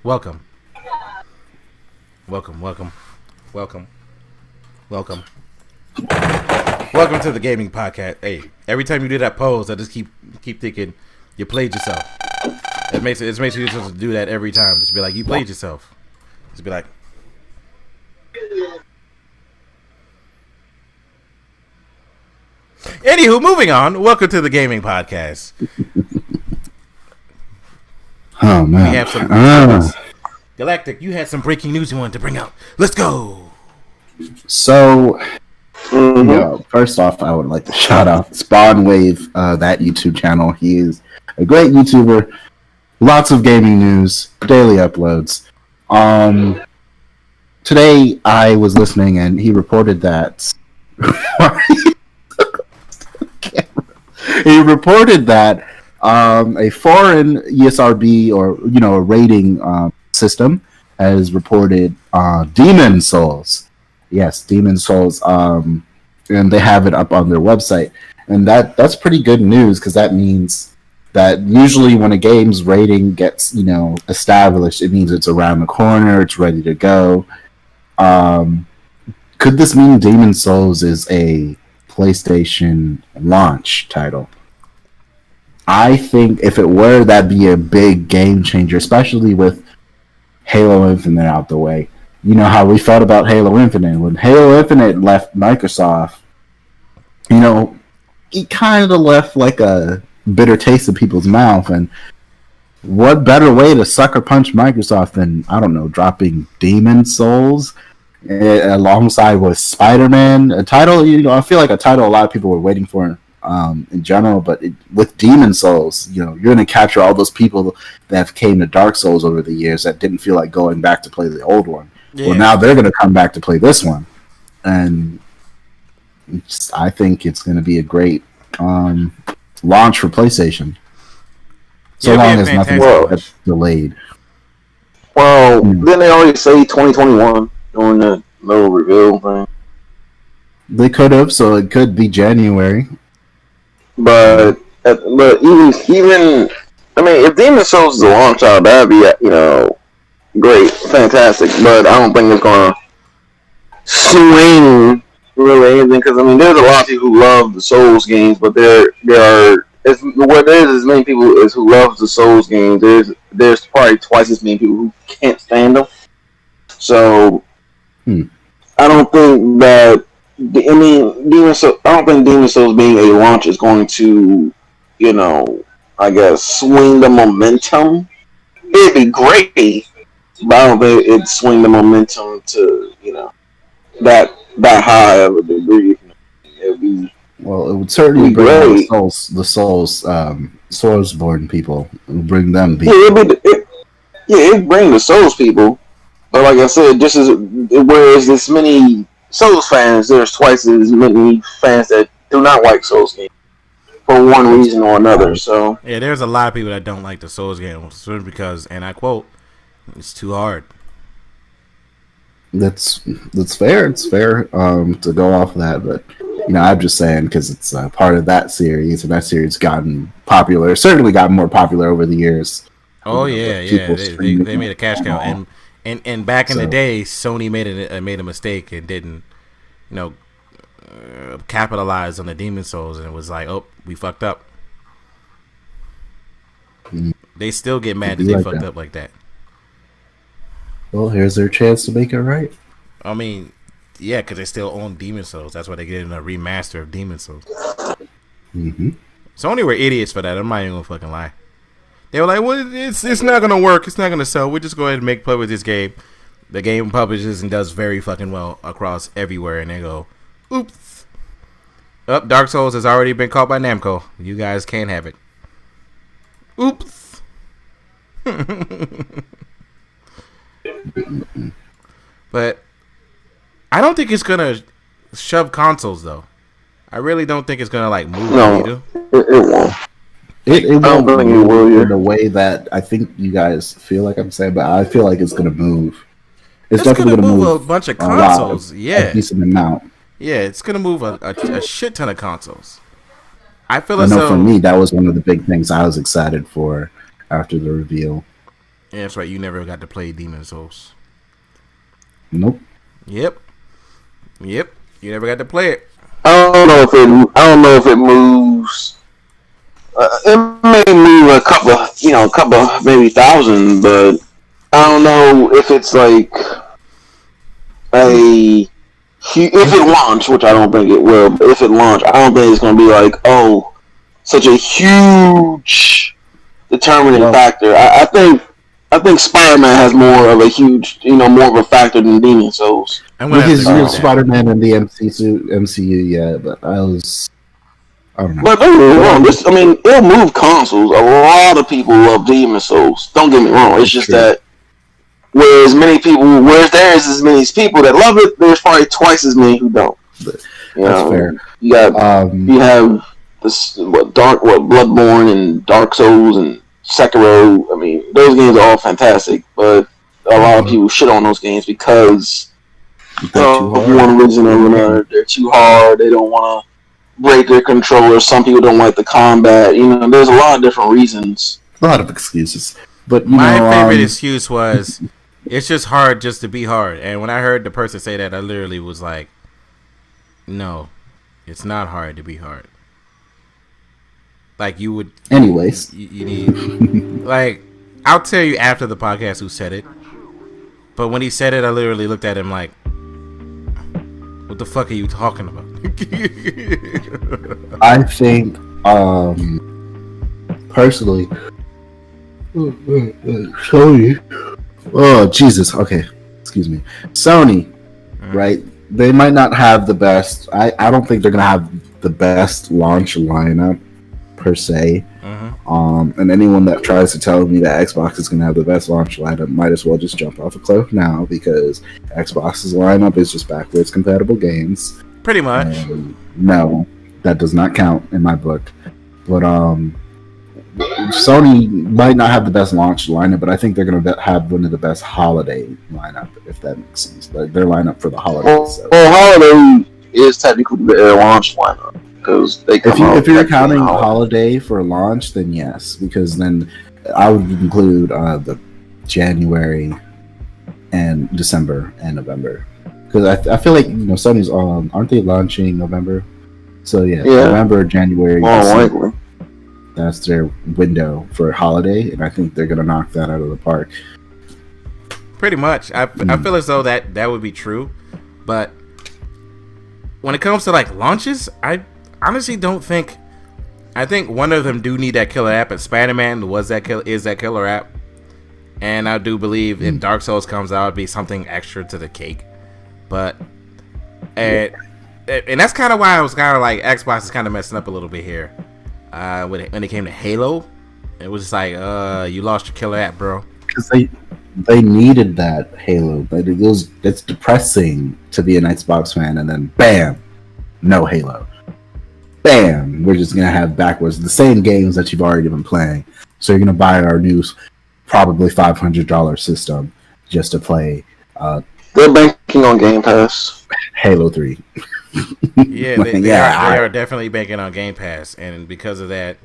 Welcome. Welcome, welcome, welcome, welcome. Welcome to the gaming podcast. Hey, every time you do that pose, I just keep thinking you played yourself. It makes you supposed to do that every time. Just be like, you played yourself. Just be like. Anywho, moving on. Welcome to the gaming podcast. Oh man, we have some Galactic. You had some breaking news you wanted to bring out. Let's go. So, first off, I would like to shout out Spawn Wave, that YouTube channel. He is a great YouTuber. Lots of gaming news, daily uploads. Today I was listening and he reported that a foreign ESRB or a rating system has reported Demon Souls. Yes, Demon Souls, and they have it up on their website, and that's pretty good news because that means that usually when a game's rating gets established, it means it's around the corner, it's ready to go. Could this mean Demon Souls is a PlayStation launch title? I think if it were, that'd be a big game changer, especially with Halo Infinite out the way. You know how we felt about Halo Infinite. When Halo Infinite left Microsoft, it kind of left like a bitter taste in people's mouth. And what better way to sucker punch Microsoft than, I don't know, dropping Demon Souls alongside with Spider-Man? A title, I feel like a title a lot of people were waiting for in general, but with Demon Souls, you're going to capture all those people that have came to Dark Souls over the years that didn't feel like going back to play the old one. Yeah. Well, now they're going to come back to play this one, and I think it's going to be a great launch for PlayStation. So long as nothing gets delayed. Well, didn't they already say 2021 during the little reveal thing? They could have, so it could be January. But even I mean, if Demon Souls is a launch title, that'd be great, fantastic. But I don't think it's gonna swing really anything because there's a lot of people who love the Souls games, but there's as many people as who love the Souls games. There's probably twice as many people who can't stand them. So I don't think that. I don't think Demon Souls being a launch is going to, I guess, swing the momentum. It'd be great, but I don't think it'd swing the momentum to, that high of a degree. It would certainly bring great. The Souls Soulsborne people. It would bring them people. It'd bring the Souls people. But like I said, just as whereas this many Souls fans, there's twice as many fans that do not like Souls games for one reason or another. So yeah, there's a lot of people that don't like the Souls games because, and I quote, "It's too hard." That's fair. It's fair to go off of that, but I'm just saying because it's part of that series, and that series gotten popular. Certainly gotten more popular over the years. Oh yeah. They made a cash cow, and back in the day, Sony made a mistake and didn't, capitalize on the Demon Souls, and it was like, oh, we fucked up. They still get mad that they fucked up like that. Well, here's their chance to make it right. I mean, yeah, because they still own Demon Souls. That's why they get in a remaster of Demon Souls. Sony were idiots for that. I'm not even gonna fucking lie. They were like, well, it's not gonna work. It's not gonna sell. We'll just go ahead and play with this game. The game publishes and does very fucking well across everywhere, and they go, oops. Dark Souls has already been caught by Namco. You guys can't have it. Oops. But I don't think it's gonna shove consoles though. I really don't think it's gonna move. No, it won't. It won't move in a way that I think you guys feel like I'm saying, but I feel like it's going to move. It's definitely going to move a bunch of consoles. A decent amount. Yeah, it's going to move a shit ton of consoles. I feel for me, that was one of the big things I was excited for after the reveal. Yeah, that's right. You never got to play Demon Souls. Nope. Yep. You never got to play it. I don't know if it moves. It may move a couple, maybe thousand, but I don't know if it's like if it launched, which I don't think it will. But if it launched, I don't think it's going to be like such a huge determining factor. I think Spider-Man has more of a huge, more of a factor than Demon Souls. With his Spider-Man in the MCU, yeah, but I don't know. But don't get me wrong, it'll move consoles. A lot of people love Demon Souls. Don't get me wrong. It's just that whereas there is as many people that love it, there's probably twice as many who don't. That's fair. You have this Bloodborne and Dark Souls and Sekiro. I mean, those games are all fantastic, but a lot of people shit on those games because of one reason or another. They're too hard. They don't want to break their controller. Some people don't like the combat. There's a lot of different reasons. A lot of excuses. But my favorite excuse was, it's just hard just to be hard. And when I heard the person say that, I literally was like, no, it's not hard to be hard. Like, you would... Anyways. You need... like, I'll tell you after the podcast who said it. But when he said it, I literally looked at him like, what the fuck are you talking about? I think, personally... Sony. Oh, Jesus. Okay. Excuse me. Sony, right? They might not have the best... I don't think they're going to have the best launch lineup, per se. And anyone that tries to tell me that Xbox is going to have the best launch lineup might as well just jump off a cliff now, because Xbox's lineup is just backwards compatible games. Pretty much. And no, that does not count in my book. But Sony might not have the best launch lineup, but I think they're going to have one of the best holiday lineup, if that makes sense. Like their lineup for the holidays. Well, holiday is technically their launch lineup. If you're counting holiday for launch, then yes, because then I would include the January and December and November, because I feel like Sony's aren't they launching November? So yeah. November, January, December, that's their window for holiday, and I think they're gonna knock that out of the park. Pretty much, I feel as though that would be true, but when it comes to like launches, I honestly don't think. I think one of them do need that killer app, and Spider-Man is that killer app. And I do believe if Dark Souls comes out, it'd be something extra to the cake. But and that's kind of why I was kind of like Xbox is kind of messing up a little bit here. When it came to Halo, it was just like you lost your killer app, bro. Because they needed that Halo, but it's depressing to be an Xbox fan and then bam, no Halo. Bam, we're just going to have backwards the same games that you've already been playing. So you're going to buy our new, probably $500 system just to play. They're banking on Game Pass. Halo 3. Yeah, they are definitely banking on Game Pass. And because of that,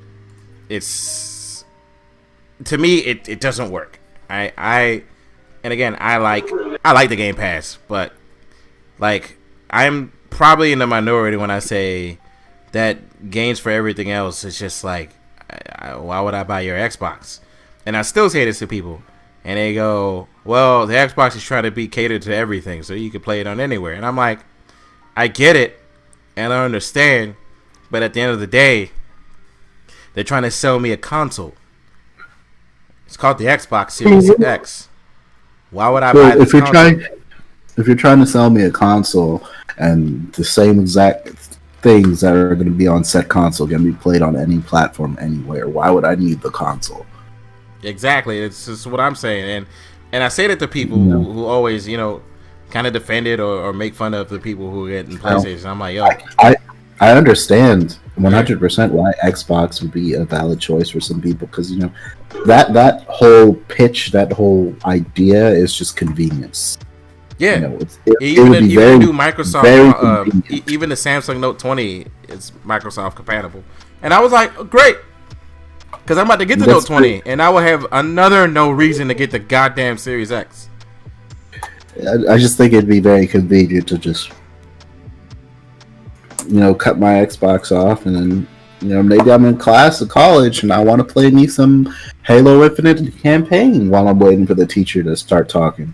it's... To me, it doesn't work. And again, I like the Game Pass, but like I'm probably in the minority when I say that games for everything else is just like, why would I buy your Xbox? And I still say this to people, and they go, well, the Xbox is trying to be catered to everything, so you can play it on anywhere. And I'm like, I get it, and I understand, but at the end of the day, they're trying to sell me a console. It's called the Xbox Series X. Why would I buy this console? If you're trying to sell me a console and the same exact things that are going to be on said console can be played on any platform anywhere, why would I need the console? Exactly. It's just what I'm saying. And I say that to people who always, kind of defend it or make fun of the people who get in PlayStation. I'm like, yo. I understand 100% why Xbox would be a valid choice for some people, because that whole pitch, that whole idea is just convenience. Yeah, even the new Microsoft, even the Samsung Note 20 is Microsoft compatible, and I was like, great. Because I'm about to get the Note 20, and I will have another no reason to get the goddamn Series X. I just think it'd be very convenient to just, cut my Xbox off, and then, maybe I'm in class at college and I want to play me some Halo Infinite campaign while I'm waiting for the teacher to start talking.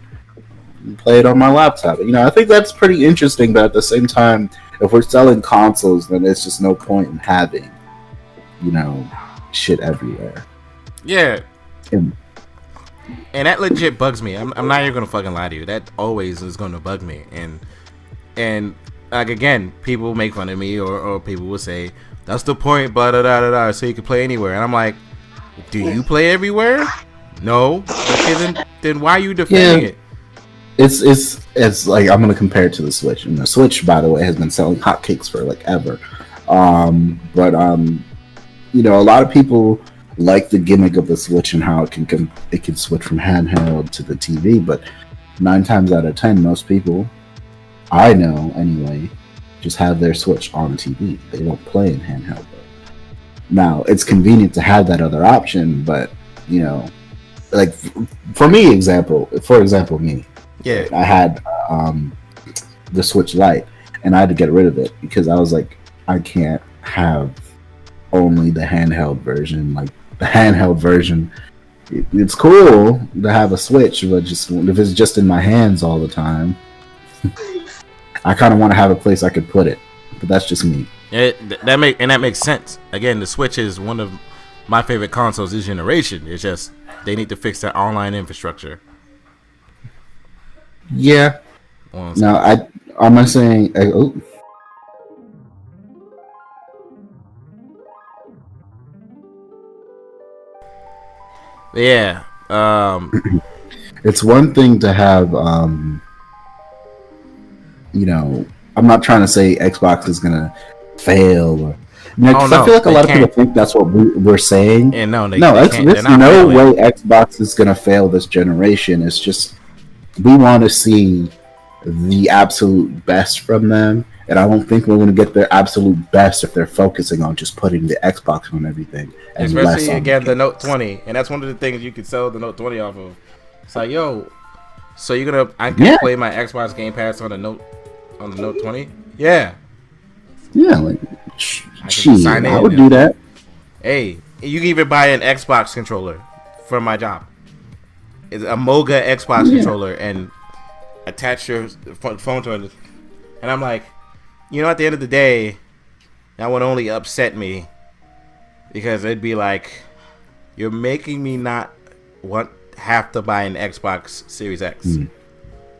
And play it on my laptop. I think that's pretty interesting, but at the same time, if we're selling consoles, then there's just no point in having, shit everywhere. Yeah. And that legit bugs me. I'm not even gonna fucking lie to you. That always is gonna bug me. And like, again, people make fun of me, or people will say that's the point, blah da da da da, so you can play anywhere. And I'm like, do you play everywhere? No. Okay, then why are you defending it? It's like, I'm gonna compare it to the Switch, and the Switch, by the way, has been selling hotcakes for like ever. But a lot of people like the gimmick of the Switch and how it can switch from handheld to the TV. But 9 times out of 10, most people I know anyway just have their Switch on the TV. They don't play in handheld. Now it's convenient to have that other option, but like for example, me. Yeah, I had the Switch Lite, and I had to get rid of it because I was like, I can't have only the handheld version. Like, the handheld version, it's cool to have a Switch, but just if it's just in my hands all the time, I kind of want to have a place I could put it. But that's just me. That makes sense. Again, the Switch is one of my favorite consoles this generation. It's just they need to fix their online infrastructure. Yeah. No, I'm not saying. Yeah. It's one thing to have. I'm not trying to say Xbox is gonna fail. I feel like a lot of people think that's what we're saying. And no, there's no way Xbox is gonna fail this generation. It's just, we want to see the absolute best from them, and I don't think we're going to get their absolute best if they're focusing on just putting the Xbox on everything. And especially again the Note 20, and that's one of the things you could sell the Note 20 off of. It's like, yo, so I can play my Xbox Game Pass on the Note 20? Yeah, like, I would do that. Hey, you can even buy an Xbox controller from my job. It's a Moga Xbox controller, and attach your phone to it. And I'm like, at the end of the day, that would only upset me, because it'd be like, you're making me not have to buy an Xbox Series X.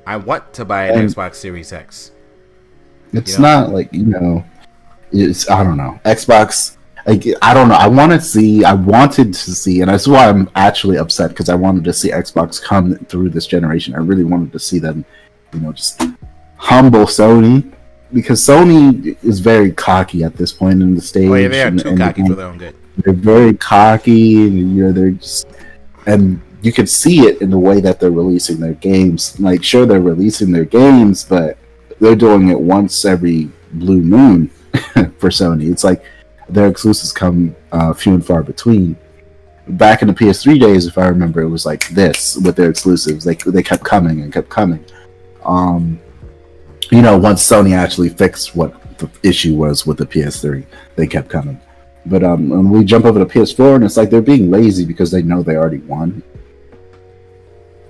I want to buy an Xbox Series X. It's not like, it's, I don't know, Xbox. Like, I don't know. I wanted to see, and that's why I'm actually upset, because I wanted to see Xbox come through this generation. I really wanted to see them, just humble Sony, because Sony is very cocky at this point in the stage. Oh yeah, they are too cocky for their own good. They're very cocky, and they're just, and you can see it in the way that they're releasing their games. Like, sure, they're releasing their games, but they're doing it once every blue moon for Sony. It's like their exclusives come few and far between. Back in the PS3 days, if I remember, it was like this with their exclusives. They kept coming and kept coming. Once Sony actually fixed what the issue was with the PS3, they kept coming. But when we jump over to PS4, and it's like they're being lazy because they know they already won.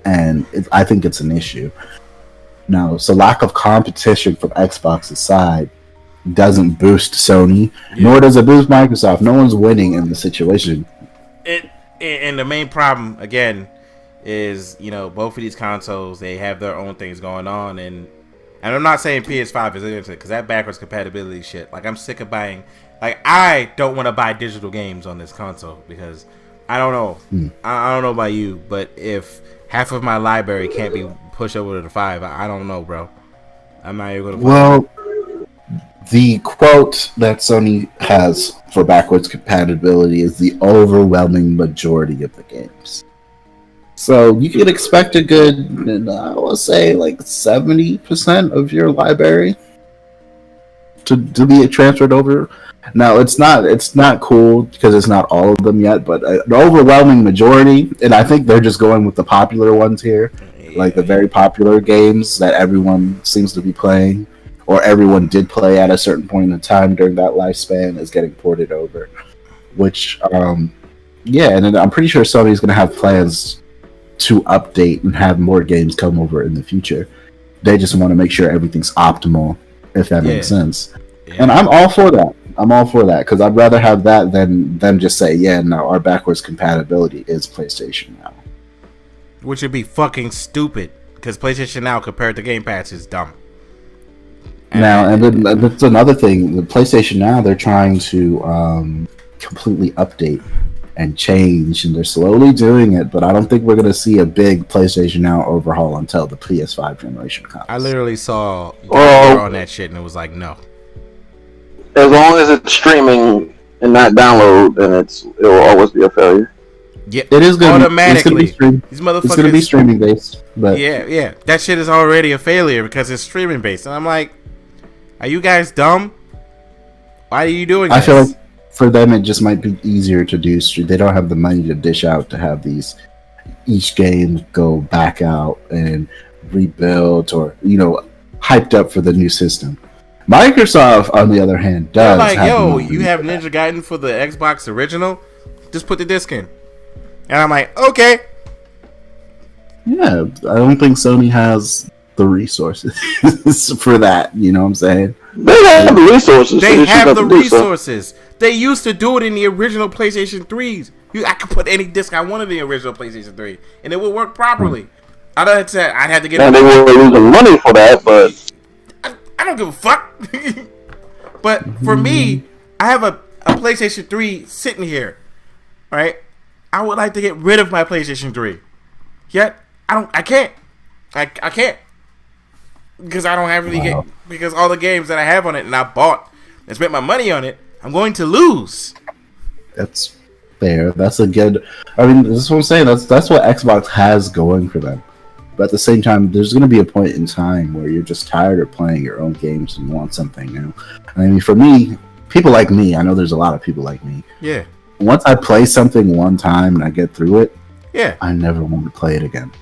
And I think it's an issue. Now, so lack of competition from Xbox's side doesn't boost Sony, nor does it boost Microsoft. No one's winning in the situation. And the main problem, again, is, both of these consoles, they have their own things going on. And I'm not saying PS5 is innocent, because that backwards compatibility shit, like, I'm sick of buying. Like, I don't want to buy digital games on this console, because I don't know. I don't know about you, but if half of my library can't be pushed over to the 5, I don't know, bro. I'm not even going to. The quote that Sony has for backwards compatibility is the overwhelming majority of the games. So you can expect a good, I will say, like 70% of your library to be transferred over. Now it's not cool because it's not all of them yet, but an overwhelming majority, and I think they're just going with the popular ones here, like the very popular games that everyone seems to be playing, or everyone did play at a certain point in time during that lifespan, is getting ported over. Which, yeah, and then I'm pretty sure Sony's going to have plans to update and have more games come over in the future. They just want to make sure everything's optimal, if that makes sense. Yeah. And I'm all for that. Because I'd rather have that than them just say, yeah, no, our backwards compatibility is PlayStation Now. Which would be fucking stupid, because PlayStation Now compared to Game Pass is dumb. And then that's another thing. The PlayStation Now, they're trying to completely update and change, and they're slowly doing it, but I don't think we're going to see a big PlayStation Now overhaul until the PS5 generation comes. I literally saw on that shit, and it was like, no. As long as it's streaming and not download, then it will always be a failure. Yeah, it is going automatically. These motherfuckers, it's going to be streaming based. But yeah, that shit is already a failure because it's streaming based, and I'm like, are you guys dumb? Why are you doing this? I feel like for them it just might be easier to do. They don't have the money to dish out to have each game go back out and rebuild or hyped up for the new system. Microsoft, on the other hand, does. Like, you have Ninja Gaiden for the Xbox original? Just put the disc in. And I'm like, okay. Yeah, I don't think Sony has the resources for that. You know what I'm saying? They have the resources. They have the resources. They used to do it in the original PlayStation 3s. I could put any disc I wanted in the original PlayStation 3, and it would work properly. I'd have to get. And they were losing money for that, but I don't give a fuck. But for me, I have a PlayStation 3 sitting here, right? I would like to get rid of my PlayStation 3. Yet I can't because I don't have any because all the games that I have on it and I bought and spent my money on it, I'm going to lose. That's fair. That's a good. I mean, this is what I'm saying. That's what Xbox has going for them. But at the same time, there's going to be a point in time where you're just tired of playing your own games and want something new. I mean, for me, people like me, I know there's a lot of people like me. Yeah. Once I play something one time and I get through it, yeah, I never want to play it again.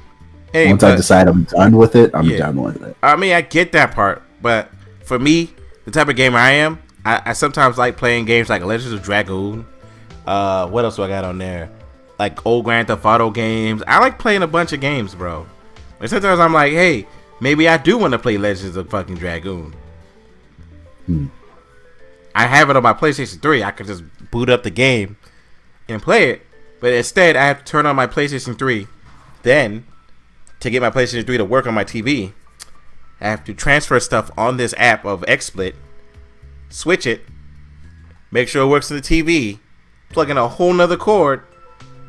Hey, once I decide I'm done with it, I'm done with it. I mean, I get that part, but for me, the type of gamer I am, I sometimes like playing games like Legends of Dragoon. What else do I got on there? Like old Grand Theft Auto games. I like playing a bunch of games, bro. And sometimes I'm like, hey, maybe I do want to play Legends of fucking Dragoon. I have it on my PlayStation 3. I could just boot up the game and play it. But instead, I have to turn on my PlayStation 3. Then, to get my PlayStation 3 to work on my TV, I have to transfer stuff on this app of XSplit, switch it, make sure it works on the TV, plug in a whole nother cord.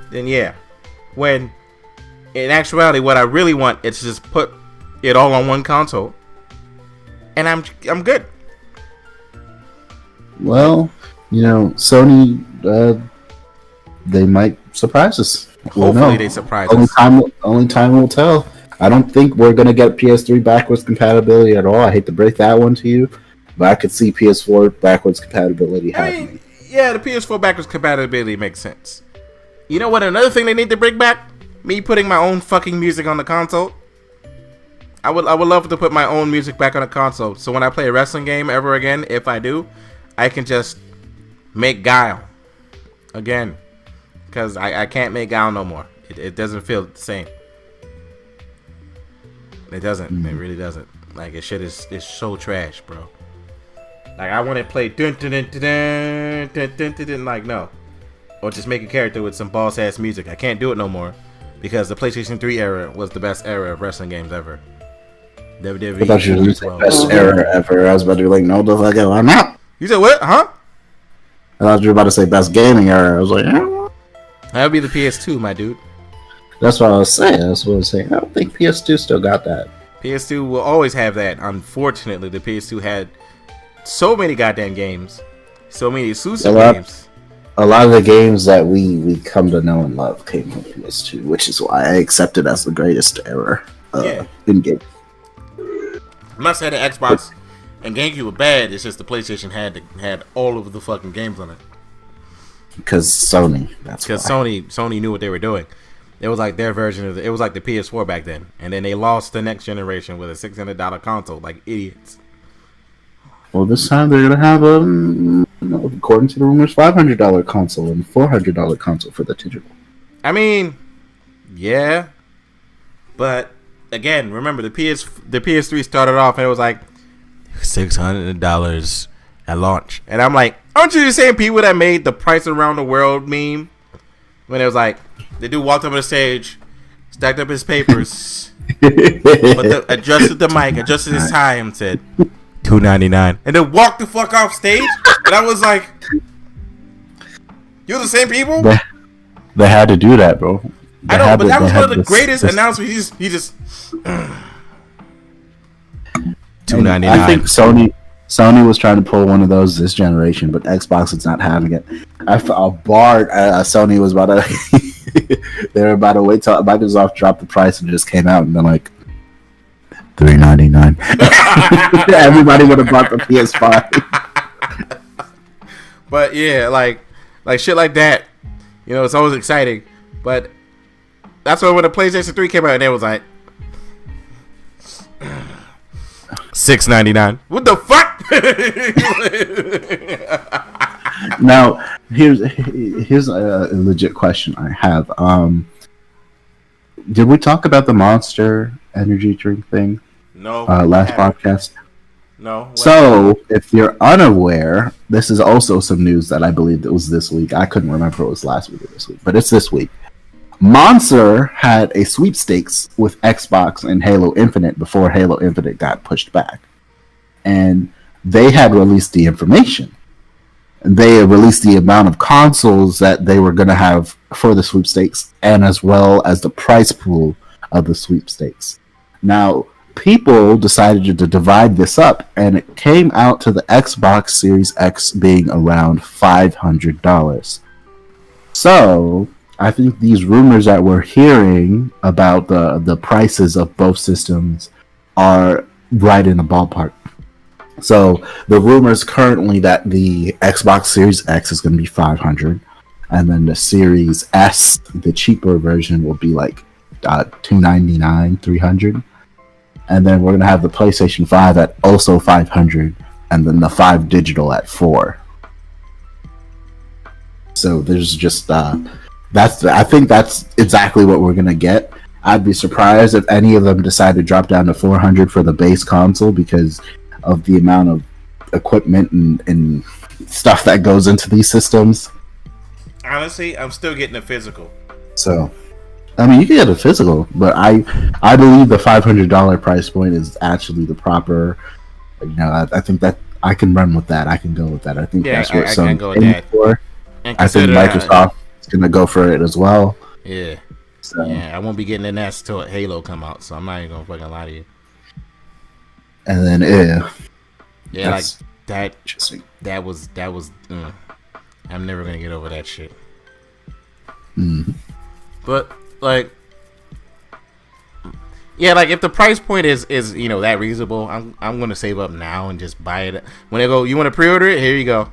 Then yeah, when in actuality, what I really want is to just put it all on one console, and I'm good. Well, Sony, they might surprise us. Hopefully, they surprise us. Only time will tell. I don't think we're gonna get PS3 backwards compatibility at all. I hate to break that one to you, but I could see PS4 backwards compatibility happening. Yeah, the PS4 backwards compatibility makes sense. You know what? Another thing they need to bring back. Me putting my own fucking music on the console. I would love to put my own music back on the console. So when I play a wrestling game ever again, if I do, I can just make Guile again. Because I can't make Guile no more. It doesn't feel the same. It doesn't. It really doesn't. Like, it shit is so trash, bro. Like, I want to play dun dun dun dun dun dun dun dun, like, no. Or just make a character with some boss ass music. I can't do it no more. Because the PlayStation 3 era was the best era of wrestling games ever. WWE. I thought you were the best era ever. I was about to be like, no, the fuck, I'm not. You said what? Huh? I thought you were about to say best gaming era. I was like, that would be the PS2, my dude. That's what I was saying. That's what I was saying. I don't think PS2 still got that. PS2 will always have that. Unfortunately, the PS2 had so many goddamn games. So many exclusive games. A lot of the games that we come to know and love came from PS2, which is why I accept it as the greatest era in game. I must say the Xbox And GameCube was bad. It's just the PlayStation had all of the fucking games on it. Because Sony. That's because why. Sony knew what they were doing. It was like their version of it was like the PS4 back then, and then they lost the next generation with a $600 console, like idiots. Well, this time they're gonna have according to the rumors, $500 console and $400 console for the digital. I mean, yeah, but again, remember the PS3 started off and it was like $600 at launch, and I'm like, aren't you the same people that made the Price Around the World meme when it was like the dude walked up on the stage, stacked up his papers, adjusted the mic, adjusted his tie, and said $2.99, and then walked the fuck off stage, and I was like, you're the same people? They had to do that, bro. I know, but that was one of the greatest announcements. He just $2.99. I think Sony was trying to pull one of those this generation, but Xbox is not having it. Sony was about to they were about to wait till Microsoft dropped the price and it just came out and then like $3.99. Everybody would have bought the PS5. But yeah, like shit like that. You know, it's always exciting. But that's why when the PlayStation 3 came out and it was like $6.99. What the fuck? Now, here's a legit question I have. Did we talk about the Monster energy drink thing? No. Last podcast? No. So, if you're unaware, this is also some news that I believe it was this week. I couldn't remember if it was last week or this week, but it's this week. Monster had a sweepstakes with Xbox and Halo Infinite before Halo Infinite got pushed back. And they had released the information. They had released the amount of consoles that they were going to have for the sweepstakes, and as well as the price pool of the sweepstakes. Now, people decided to divide this up, and it came out to the Xbox Series X being around $500. So, I think these rumors that we're hearing about the prices of both systems are right in the ballpark. So the rumors currently that the Xbox Series X is going to be $500, and then the Series S, the cheaper version, will be like $299, $300, and then we're going to have the PlayStation 5 at also $500, and then the 5 digital at $4. So there's just I think that's exactly what we're going to get. I'd be surprised if any of them decide to drop down to $400 for the base console because of the amount of equipment and stuff that goes into these systems. Honestly, I'm still getting a physical. So, I mean, you can get a physical, but I believe the $500 price point is actually the proper. You know, I think that I can run with that. I can go with that. I think that's what some for. I think Microsoft is going to go for it as well. Yeah. So. Yeah, I won't be getting an S till Halo come out, so I'm not even gonna fucking lie to you. And then yeah, like that. That was. I'm never gonna get over that shit. But like, yeah, like if the price point is that reasonable, I'm gonna save up now and just buy it. When they go, you want to pre-order it? Here you go.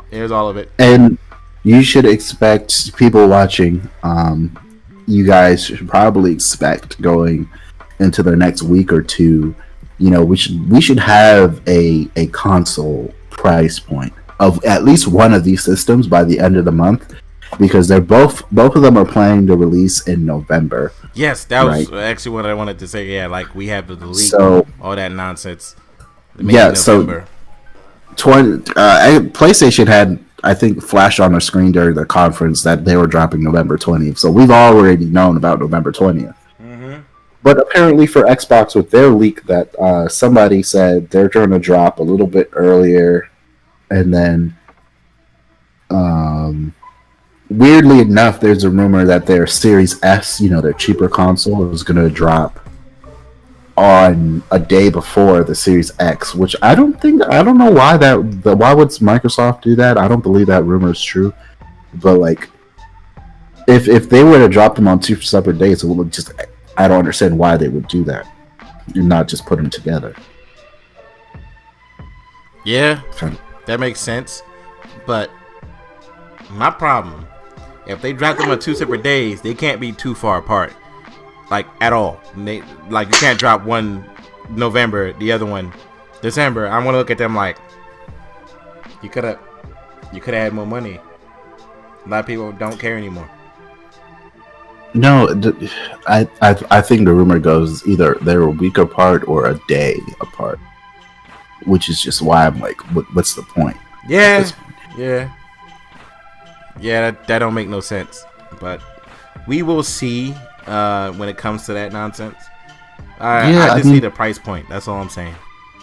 Here's all of it. And you should expect people watching. You guys should probably expect going into the next week or two. You know, we should have a console price point of at least one of these systems by the end of the month, because they're both of them are planning to release in November. Yes, that was actually what I wanted to say. Yeah, like we have to delete all that nonsense. Yeah, so PlayStation had, I think, flashed on their screen during the conference that they were dropping November 20th. So we've already known about November 20th. But apparently for Xbox, with their leak, that somebody said they're going to drop a little bit earlier, and then weirdly enough, there's a rumor that their Series S, their cheaper console, is going to drop on a day before the Series X, which I don't know why why would Microsoft do that? I don't believe that rumor is true. But like, if they were to drop them on 2 separate days, it would just, I don't understand why they would do that and not just put them together. Yeah, that makes sense. But my problem, if they drop them on 2 separate days, they can't be too far apart, like at all. You can't drop one November, the other one December. I want to look at them like you could have had more money. A lot of people don't care anymore. No, I think the rumor goes either they're a week apart or a day apart, which is just why I'm like, what's the point? Yeah. That don't make no sense. But we will see when it comes to that nonsense. I just need a price point. That's all I'm saying.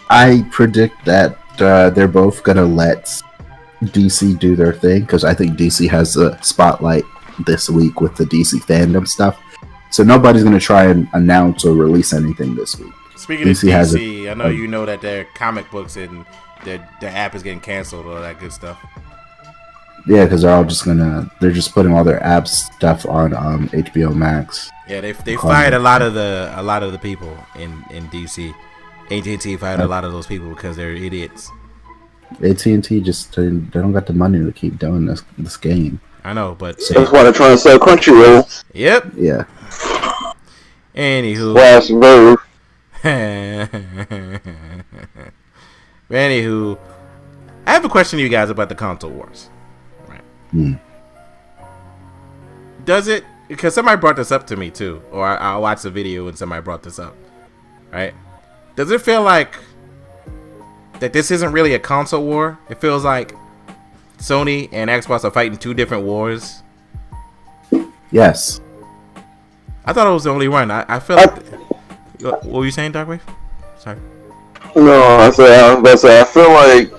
I predict that they're both gonna let DC do their thing because I think DC has a spotlight this week with the DC fandom stuff. So nobody's gonna try and announce or release anything this week. Speaking of DC, I know you know that their comic books and their app is getting canceled, all that good stuff. Yeah, because they're just putting all their app stuff on HBO Max. Yeah, they fired a lot of the people in DC. AT&T fired a lot of those people because they're idiots. AT&T just they don't got the money to keep doing this game. I know, but that's why they're trying to sell Crunchyroll. Yep. Yeah. Anywho, I have a question to you guys about the console wars. Right? Does it? Because somebody brought this up to me too, or I watched a video and somebody brought this up. Right? Does it feel like that this isn't really a console war? It feels like Sony and Xbox are fighting two different wars. Yes. I thought it was the only one. I feel like. What were you saying, Darkwave? Sorry. No, I feel like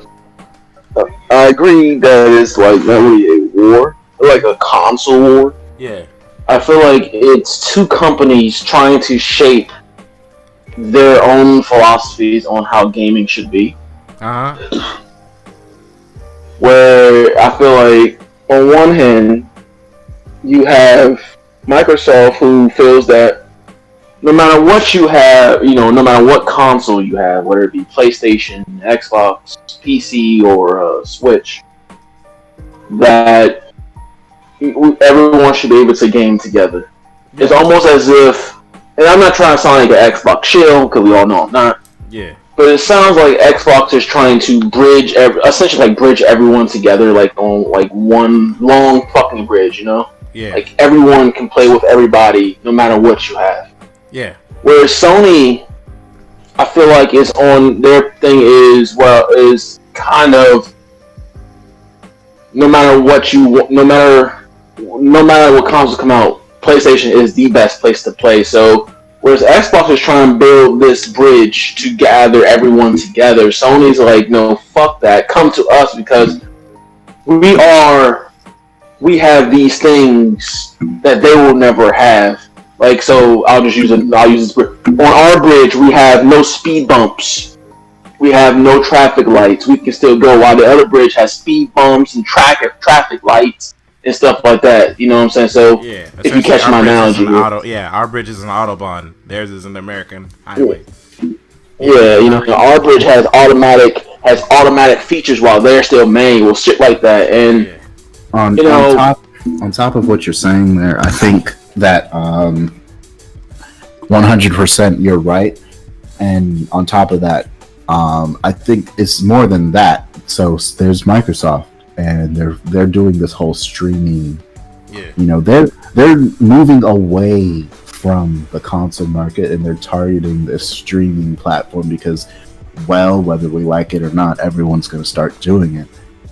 I agree that it's like not really a war, like a console war. Yeah. I feel like it's two companies trying to shape their own philosophies on how gaming should be. Where I feel like on one hand you have Microsoft, who feels that no matter what you have, no matter what console you have, whether it be PlayStation, Xbox, PC, or Switch, that everyone should be able to game together. Yeah. It's almost as if, and I'm not trying to sound like an Xbox shill, because we all know I'm not. Yeah. But it sounds like Xbox is trying to bridge everyone together, like on like one long fucking bridge, Yeah. Like everyone can play with everybody, no matter what you have. Yeah. Whereas Sony, I feel like is on their thing is kind of no matter what consoles come out, PlayStation is the best place to play. So whereas Xbox is trying to build this bridge to gather everyone together, Sony's like, no, fuck that. Come to us because we have these things that they will never have. Like, so I'll use this bridge. On our bridge, we have no speed bumps. We have no traffic lights. We can still go, while the other bridge has speed bumps and traffic lights and stuff like that. You know what I'm saying? So, yeah, if you catch my analogy. Our bridge is an Autobahn. Theirs is an American highway. Yeah, our bridge has automatic features while they're still manual, shit like that. And on top of what you're saying there, I think that 100% you're right, and on top of that, I think it's more than that. So there's Microsoft, and they're doing this whole streaming. Yeah. They're moving away from the console market, and they're targeting this streaming platform because, well, whether we like it or not, everyone's going to start doing it.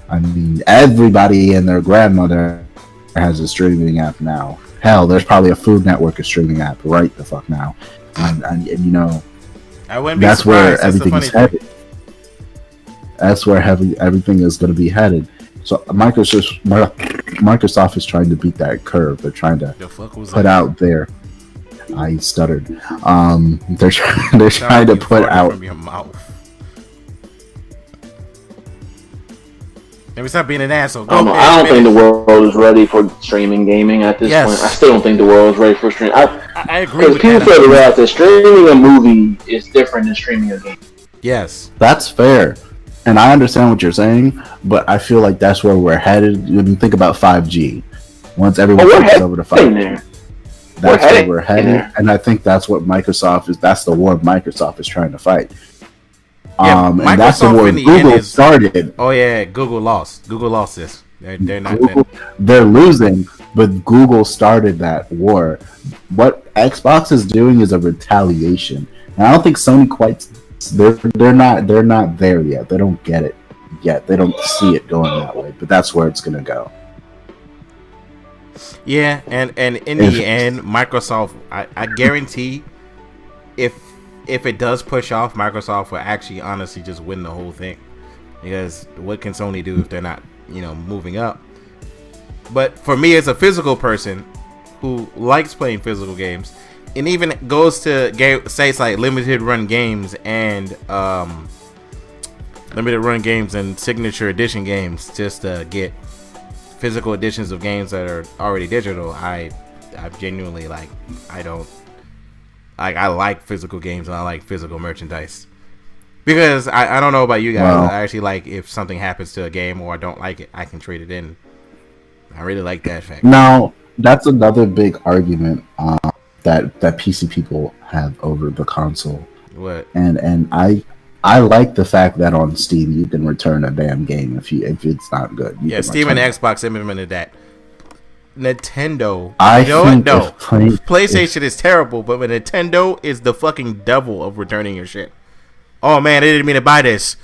I mean, everybody and their grandmother has a streaming app now. Hell, there's probably a Food Network streaming app right the fuck now, and that's where everything is headed. That's where everything is going to be headed. So Microsoft is trying to beat that curve. They're trying to put out their. I stuttered. They're trying to put out. From your mouth. Let me stop being an asshole. I don't think the world is ready for streaming gaming at this point. I still don't think the world is ready for streaming. I agree with that. Because people say that streaming a movie is different than streaming a game. Yes. That's fair. And I understand what you're saying, but I feel like that's where we're headed. When you think about 5G, once everyone switches over to 5G, that's where we're headed. And I think that's what Microsoft is. That's the war Microsoft is trying to fight. Yeah, and that's the war Google started. Oh yeah, Google lost. Google lost this. They're not. They're losing, but Google started that war. What Xbox is doing is a retaliation. And I don't think Sony quite. They're not there yet. They don't get it yet. They don't see it going that way. But that's where it's gonna go. Yeah, and in the end, Microsoft. I guarantee, if it does push off, Microsoft will actually honestly just win the whole thing. Because what can Sony do if they're not, moving up? But for me as a physical person who likes playing physical games, and even goes to sites like limited run games and signature edition games just to get physical editions of games that are already digital, I genuinely I like physical games and I like physical merchandise. Because I don't know about you guys, well, I actually like if something happens to a game or I don't like it, I can trade it in. I really like that fact. Now, that's another big argument that PC people have over the console. What? And I like the fact that on Steam you can return a damn game if it's not good. Yeah, Steam and Xbox implemented that. Nintendo, PlayStation is terrible, but Nintendo is the fucking devil of returning your shit. Oh man, they didn't mean to buy this.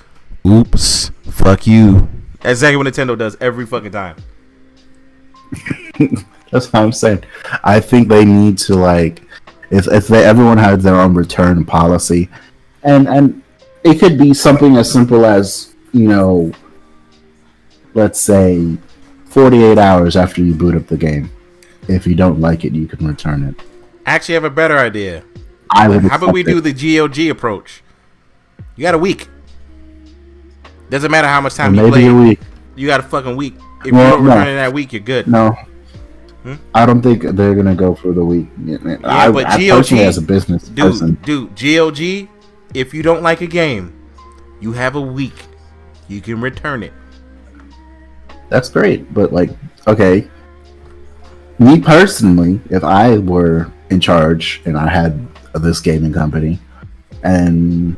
Oops, fuck you. That's exactly what Nintendo does every fucking time. That's what I'm saying. I think they need to if everyone has their own return policy, and it could be something as simple as let's say 48 hours after you boot up the game. If you don't like it, you can return it. Actually, I have a better idea. How about we do the GOG approach? You got a week. Doesn't matter how much time you play. A week. You got a fucking week. If you don't return it that week, you're good. No. I don't think they're gonna go for the week. Yeah, but GOG, personally, as a business person, GOG. If you don't like a game, you have a week. You can return it. That's great, but okay. Me personally, if I were in charge and I had this gaming company, and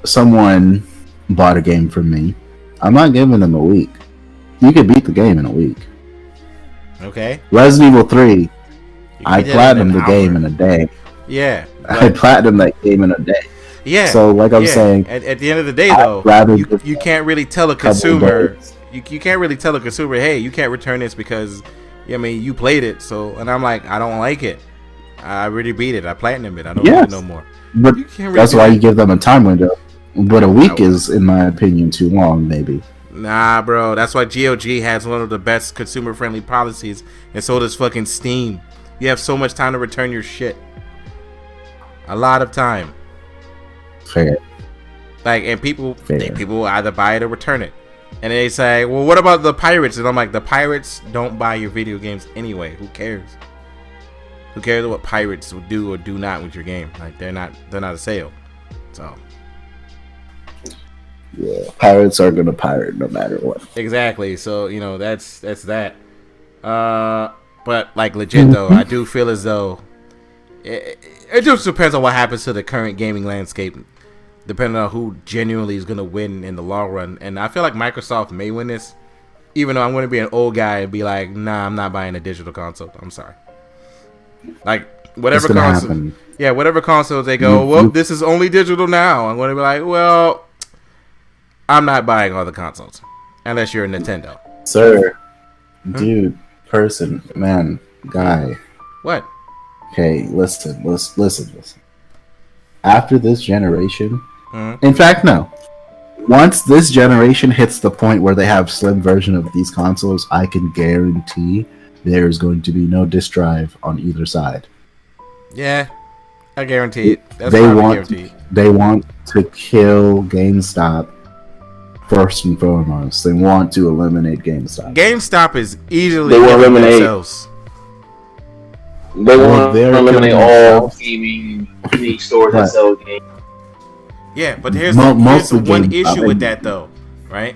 someone bought a game from me, I'm not giving them a week. You could beat the game in a week. Okay. Resident Evil 3, I platinumed the game in a day. Yeah. I platinumed that game in a day. Yeah. So I'm saying, at the end of the day, though, you can't really tell a consumer. You can't really tell a consumer, hey, you can't return this because, you played it. So, and I'm like, I don't like it. I already beat it. I platinumed it. I don't need it no more. But that's why you give them a time window. But a week is, in my opinion, too long, maybe. Nah, bro. That's why GOG has one of the best consumer-friendly policies, and so does fucking Steam. You have so much time to return your shit. A lot of time. Fair. And people will either buy it or return it. And they say, well, what about the pirates? And I'm like, the pirates don't buy your video games anyway. Who cares? Who cares what pirates will do or do not with your game? They're not a sale. So. Yeah, pirates are gonna pirate no matter what. Exactly. So that's that. But legit though, I do feel as though it just depends on what happens to the current gaming landscape, depending on who genuinely is gonna win in the long run. And I feel like Microsoft may win this, even though I'm gonna be an old guy and be like, nah, I'm not buying a digital console. I'm sorry. Whatever console, whatever consoles they go, this is only digital now. I'm gonna be like, well, I'm not buying all the consoles unless you're a Nintendo. Sir, dude, person, man, guy. What? Okay, listen. After this generation, in fact, no. Once this generation hits the point where they have slim version of these consoles, I can guarantee there is going to be no disk drive on either side. Yeah, I guarantee it. They want to kill GameStop. First and foremost, they want to eliminate GameStop. GameStop is easily they will eliminate themselves. They want to eliminate all gaming stores that sell games. Yeah, but here's one issue with that though. right?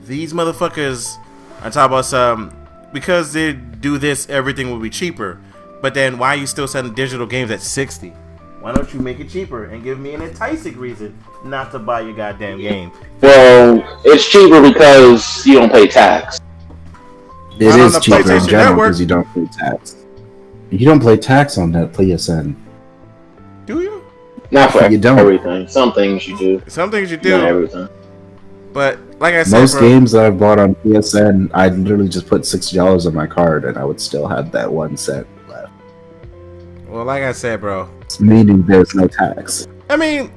These motherfuckers are talking about some because they do this, everything will be cheaper. But then why are you still selling digital games at $60? Why don't you make it cheaper and give me an enticing reason not to buy your goddamn game? Well, it's cheaper because you don't pay tax. It is cheaper in general because you don't pay tax. You don't pay tax on that PSN. Do you? Not for everything. Some things you do. Some things you do. Not everything. But like I said, most games that I've bought on PSN, I literally just put $60 on my card, and I would still have that 1 cent left. Well, like I said, bro. Meaning there's no tax. I mean,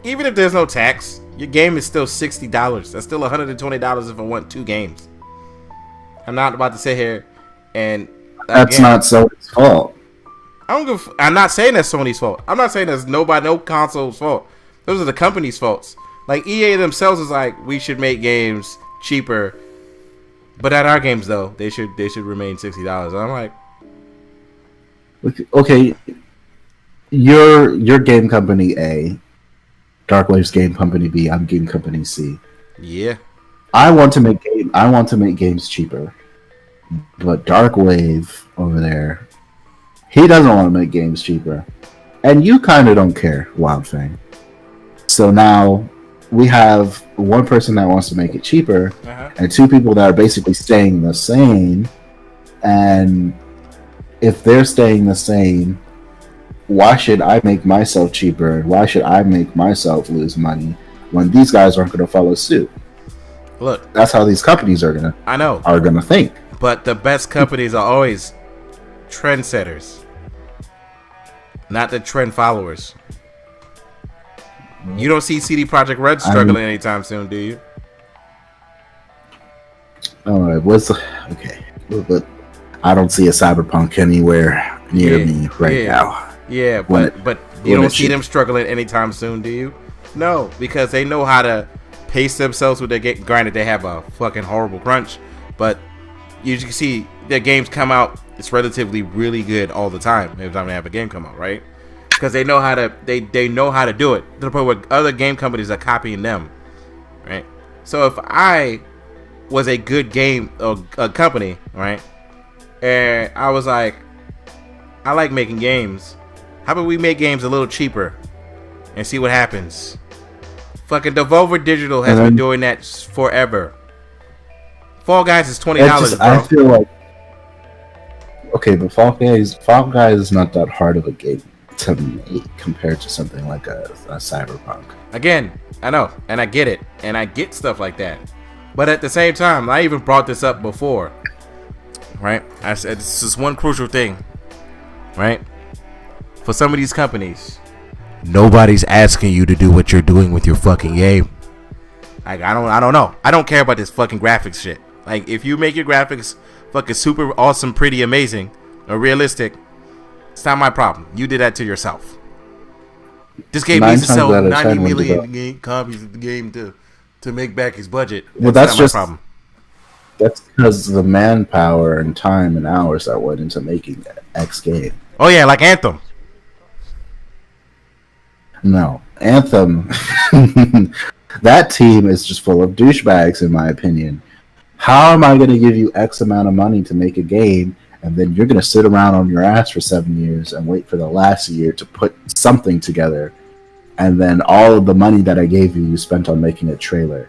even if there's no tax, your game is still $60. That's still $120 if I want 2 games. I'm not about to sit here and. That's not Sony's fault. I'm not saying that's Sony's fault. I'm not saying that's no console's fault. Those are the company's faults. Like EA themselves is like, we should make games cheaper, but at our games though, they should remain $60. I'm like, okay, your game company A, Dark Wave's game company B, I'm game company C. Yeah, I want to make games cheaper, but Dark Wave over there, he doesn't want to make games cheaper, and you kind of don't care, Wild Thing. So now we have one person that wants to make it cheaper, and 2 people that are basically staying the same. And if they're staying the same, why should I make myself cheaper? Why should I make myself lose money when these guys aren't going to follow suit? Look, that's how these companies are gonna think. But the best companies are always trendsetters, not the trend followers. You don't see CD Projekt Red struggling anytime soon, do you? All right, okay? But I don't see a Cyberpunk anywhere near me right now. Yeah, but you don't see them struggling anytime soon, do you? No, because they know how to pace themselves with their game. Granted, they have a fucking horrible crunch, but you can see their games come out. It's relatively really good all the time. Every time they have a game come out, right? Because they know how to they know how to do it to the point where other game companies are copying them, right? So if I was a good game or a company, right, and I was like, I like making games. How about we make games a little cheaper and see what happens? Fucking Devolver Digital has been doing that forever. Fall Guys is $20, bro. I feel like okay, but Fall Guys is not that hard of a game to make compared to something like a Cyberpunk. Again, I know, and I get it, and I get stuff like that. But at the same time, I even brought this up before, right? I said this is one crucial thing, right? For some of these companies, nobody's asking you to do what you're doing with your fucking game. Like I don't know. I don't care about this fucking graphics shit. Like if you make your graphics fucking super awesome, pretty amazing, or realistic, it's not my problem. You did that to yourself. This game needs to sell 90 million copies of the game to make back his budget. That's not just my problem. That's because of the manpower and time and hours that went into making X game. Oh yeah, like Anthem. No, Anthem. That team is just full of douchebags, in my opinion. How am I going to give you X amount of money to make a game, and then you're going to sit around on your ass for 7 years and wait for the last year to put something together, and then all of the money that I gave you, you spent on making a trailer?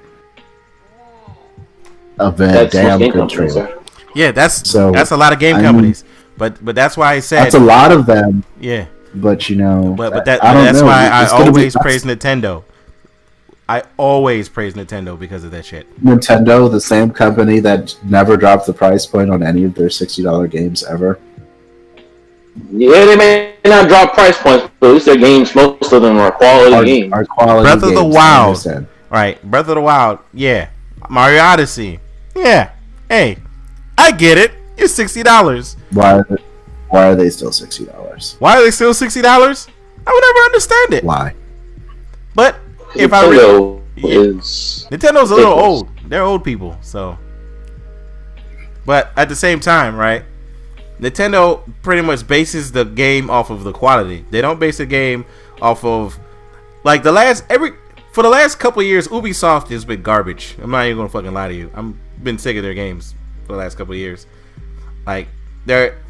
A damn good trailer. Yeah, that's a lot of game companies. But that's why I said that's a lot of them. Yeah. But you know, that's why I always praise Nintendo. I always praise Nintendo because of that shit. Nintendo, the same company that never dropped the price point on any of their $60 games ever. Yeah, they may not drop price points, but at least their games, most of them are quality games. Are quality Breath of the games, Wild, right? Breath of the Wild, yeah. Mario Odyssey, yeah. Hey, I get it. You're $60. Why are they still $60? Why are they still $60? I would never understand it. Why? But if Nintendo's a little old. They're old people, so. But at the same time, right? Nintendo pretty much bases the game off of the quality. They don't base the game off of like For the last couple of years, Ubisoft has been garbage. I'm not even gonna fucking lie to you. I'm been sick of their games for the last couple of years. Like,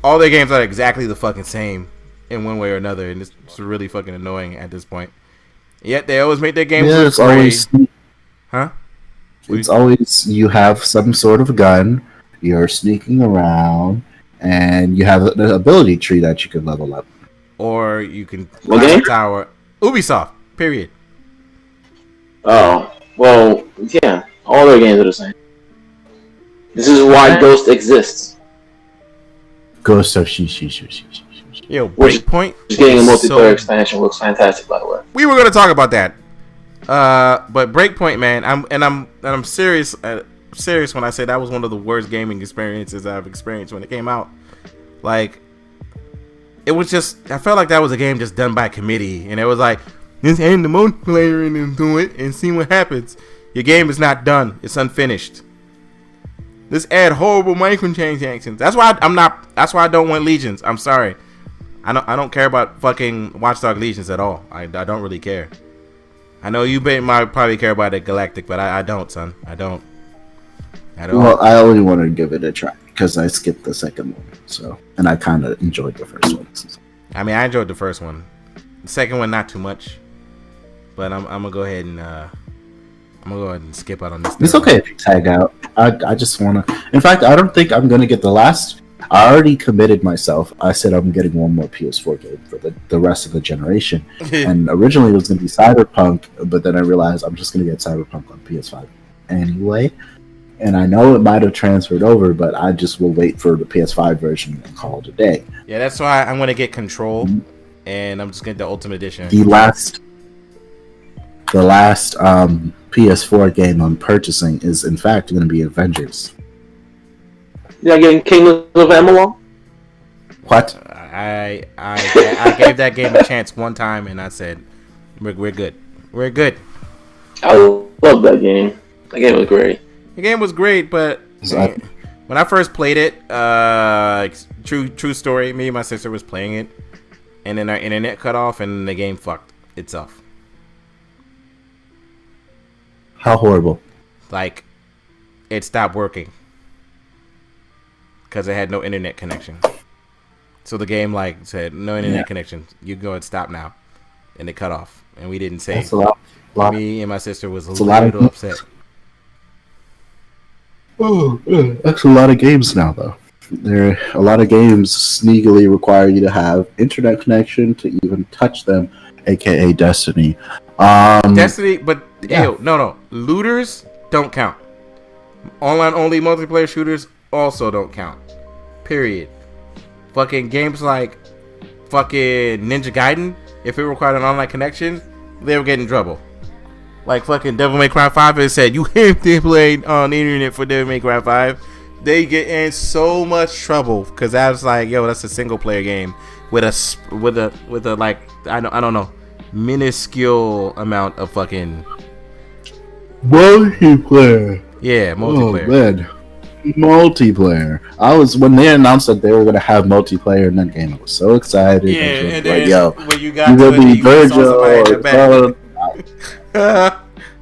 all their games are exactly the fucking same in one way or another, and it's really fucking annoying at this point. Yet they always make their games look great. Always, huh? It's always you have some sort of gun, you're sneaking around, and you have an ability tree that you can level up. Or you can climb a tower. Ubisoft, period. Oh, well, yeah. All their games are the same. This is why Ghost exists. Ghost of Yo, Breakpoint is getting a multiplayer expansion. Looks fantastic, by the way. We were gonna talk about that. But Breakpoint, man, I'm serious. Serious when I say that was one of the worst gaming experiences I've experienced when it came out. Like, it was just, I felt like that was a game just done by committee, and it was like, just add the multiplayer in and do it and see what happens. Your game is not done. It's unfinished. Just add horrible microtransactions. That's why That's why I don't want Legions. I'm sorry. I don't care about fucking Watchdog Legions at all. I don't really care. I know you might probably care about it Galactic, but I don't, son. I don't. Well, I only want to give it a try because I skipped the second one, and I kind of enjoyed the first one. I mean, I enjoyed the first one. The second one, not too much. But I'm gonna go ahead and skip out on this. It's okay if you tag out. I just wanna. In fact, I don't think I'm gonna get the last. I already committed myself. I said I'm getting one more PS4 game for the rest of the generation. And originally it was gonna be Cyberpunk, but then I realized I'm just gonna get Cyberpunk on PS5 anyway. And I know it might have transferred over, but I just will wait for the PS5 version and call it a day. Yeah, that's why I'm gonna get Control, and I'm just getting the Ultimate Edition. The last PS4 game I'm purchasing is in fact going to be Avengers. Yeah, getting Kingdoms of Amalur? What? I gave that game a chance one time, and I said, we're good. We're good. I love that game. That game was great. The game was great, but when I first played it, true story, me and my sister was playing it, and then our internet cut off, and the game fucked itself. How horrible. Like, it stopped working because it had no internet connection. So the game said no internet connection. You can go and stop now, and it cut off, and we didn't save. That's a lot. Me and my sister was a little upset. That's a lot of games now, though. A lot of games sneakily require you to have internet connection to even touch them, aka Destiny. Destiny, but no. Looters don't count. Online only multiplayer shooters also don't count. Period. Fucking games like fucking Ninja Gaiden, if it required an online connection, they would get in trouble. Like fucking Devil May Cry 5, it said you have to play on the internet for Devil May Cry 5. They get in so much trouble because that's like, that's a single player game with a like I don't know, minuscule amount of fucking multiplayer. Yeah, multiplayer. Oh man, multiplayer. When they announced that they were gonna have multiplayer in that game, I was so excited. Yeah, and then when you got you to be Virgil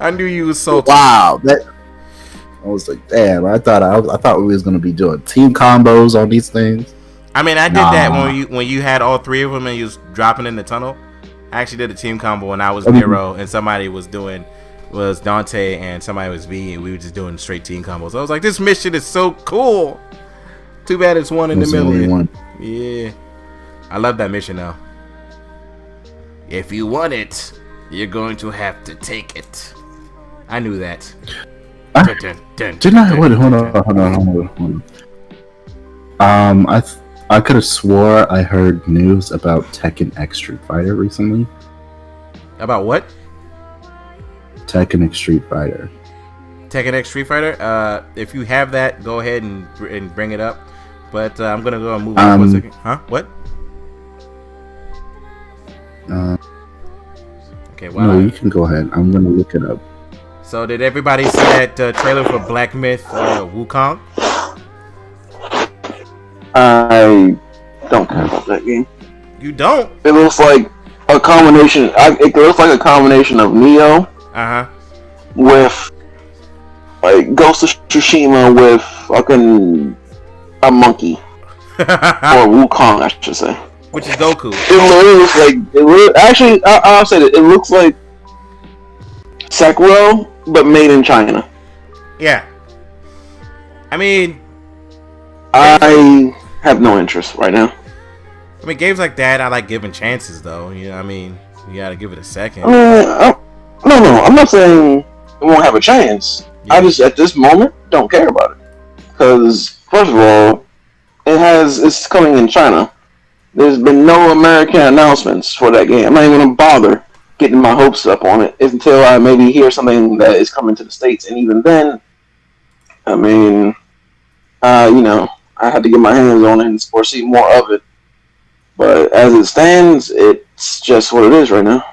I knew you was so wow. I was like, damn. I thought we was gonna be doing team combos on these things. I mean, I did that when you had all three of them and you was dropping in the tunnel. I actually did a team combo and I was Nero and somebody was Dante and somebody was V and we were just doing straight team combos. I was like, this mission is so cool. Too bad it's one in the million. Yeah, I love that mission though. If you want it, you're going to have to take it. I knew that. Didn't I? Wait, hold on. I could have swore I heard news about Tekken X Street Fighter recently. About what? Tekken X Street Fighter. Tekken X Street Fighter. If you have that, go ahead and bring it up. But I'm gonna go and move on for a second. Huh? What? Okay. Well, no, you can go ahead. I'm gonna look it up. So, did everybody see that trailer for Black Myth Wukong? I don't care about that game. You don't? It looks like a combination. It looks like a combination of Neo with like Ghost of Tsushima with fucking a monkey or Wukong, I should say. Which is Goku. I'll say that it looks like Sekiro, but made in China. Yeah. I mean, I have no interest right now. I mean, games like that, I like giving chances, though. You know, I mean, you gotta give it a second. No, I'm not saying it won't have a chance. Yeah. I just, at this moment, don't care about it. Because, first of all, it's coming in China. There's been no American announcements for that game. I'm not even going to bother getting my hopes up on it until I maybe hear something that is coming to the States. And even then, I mean, I had to get my hands on it and foresee more of it. But as it stands, it's just what it is right now.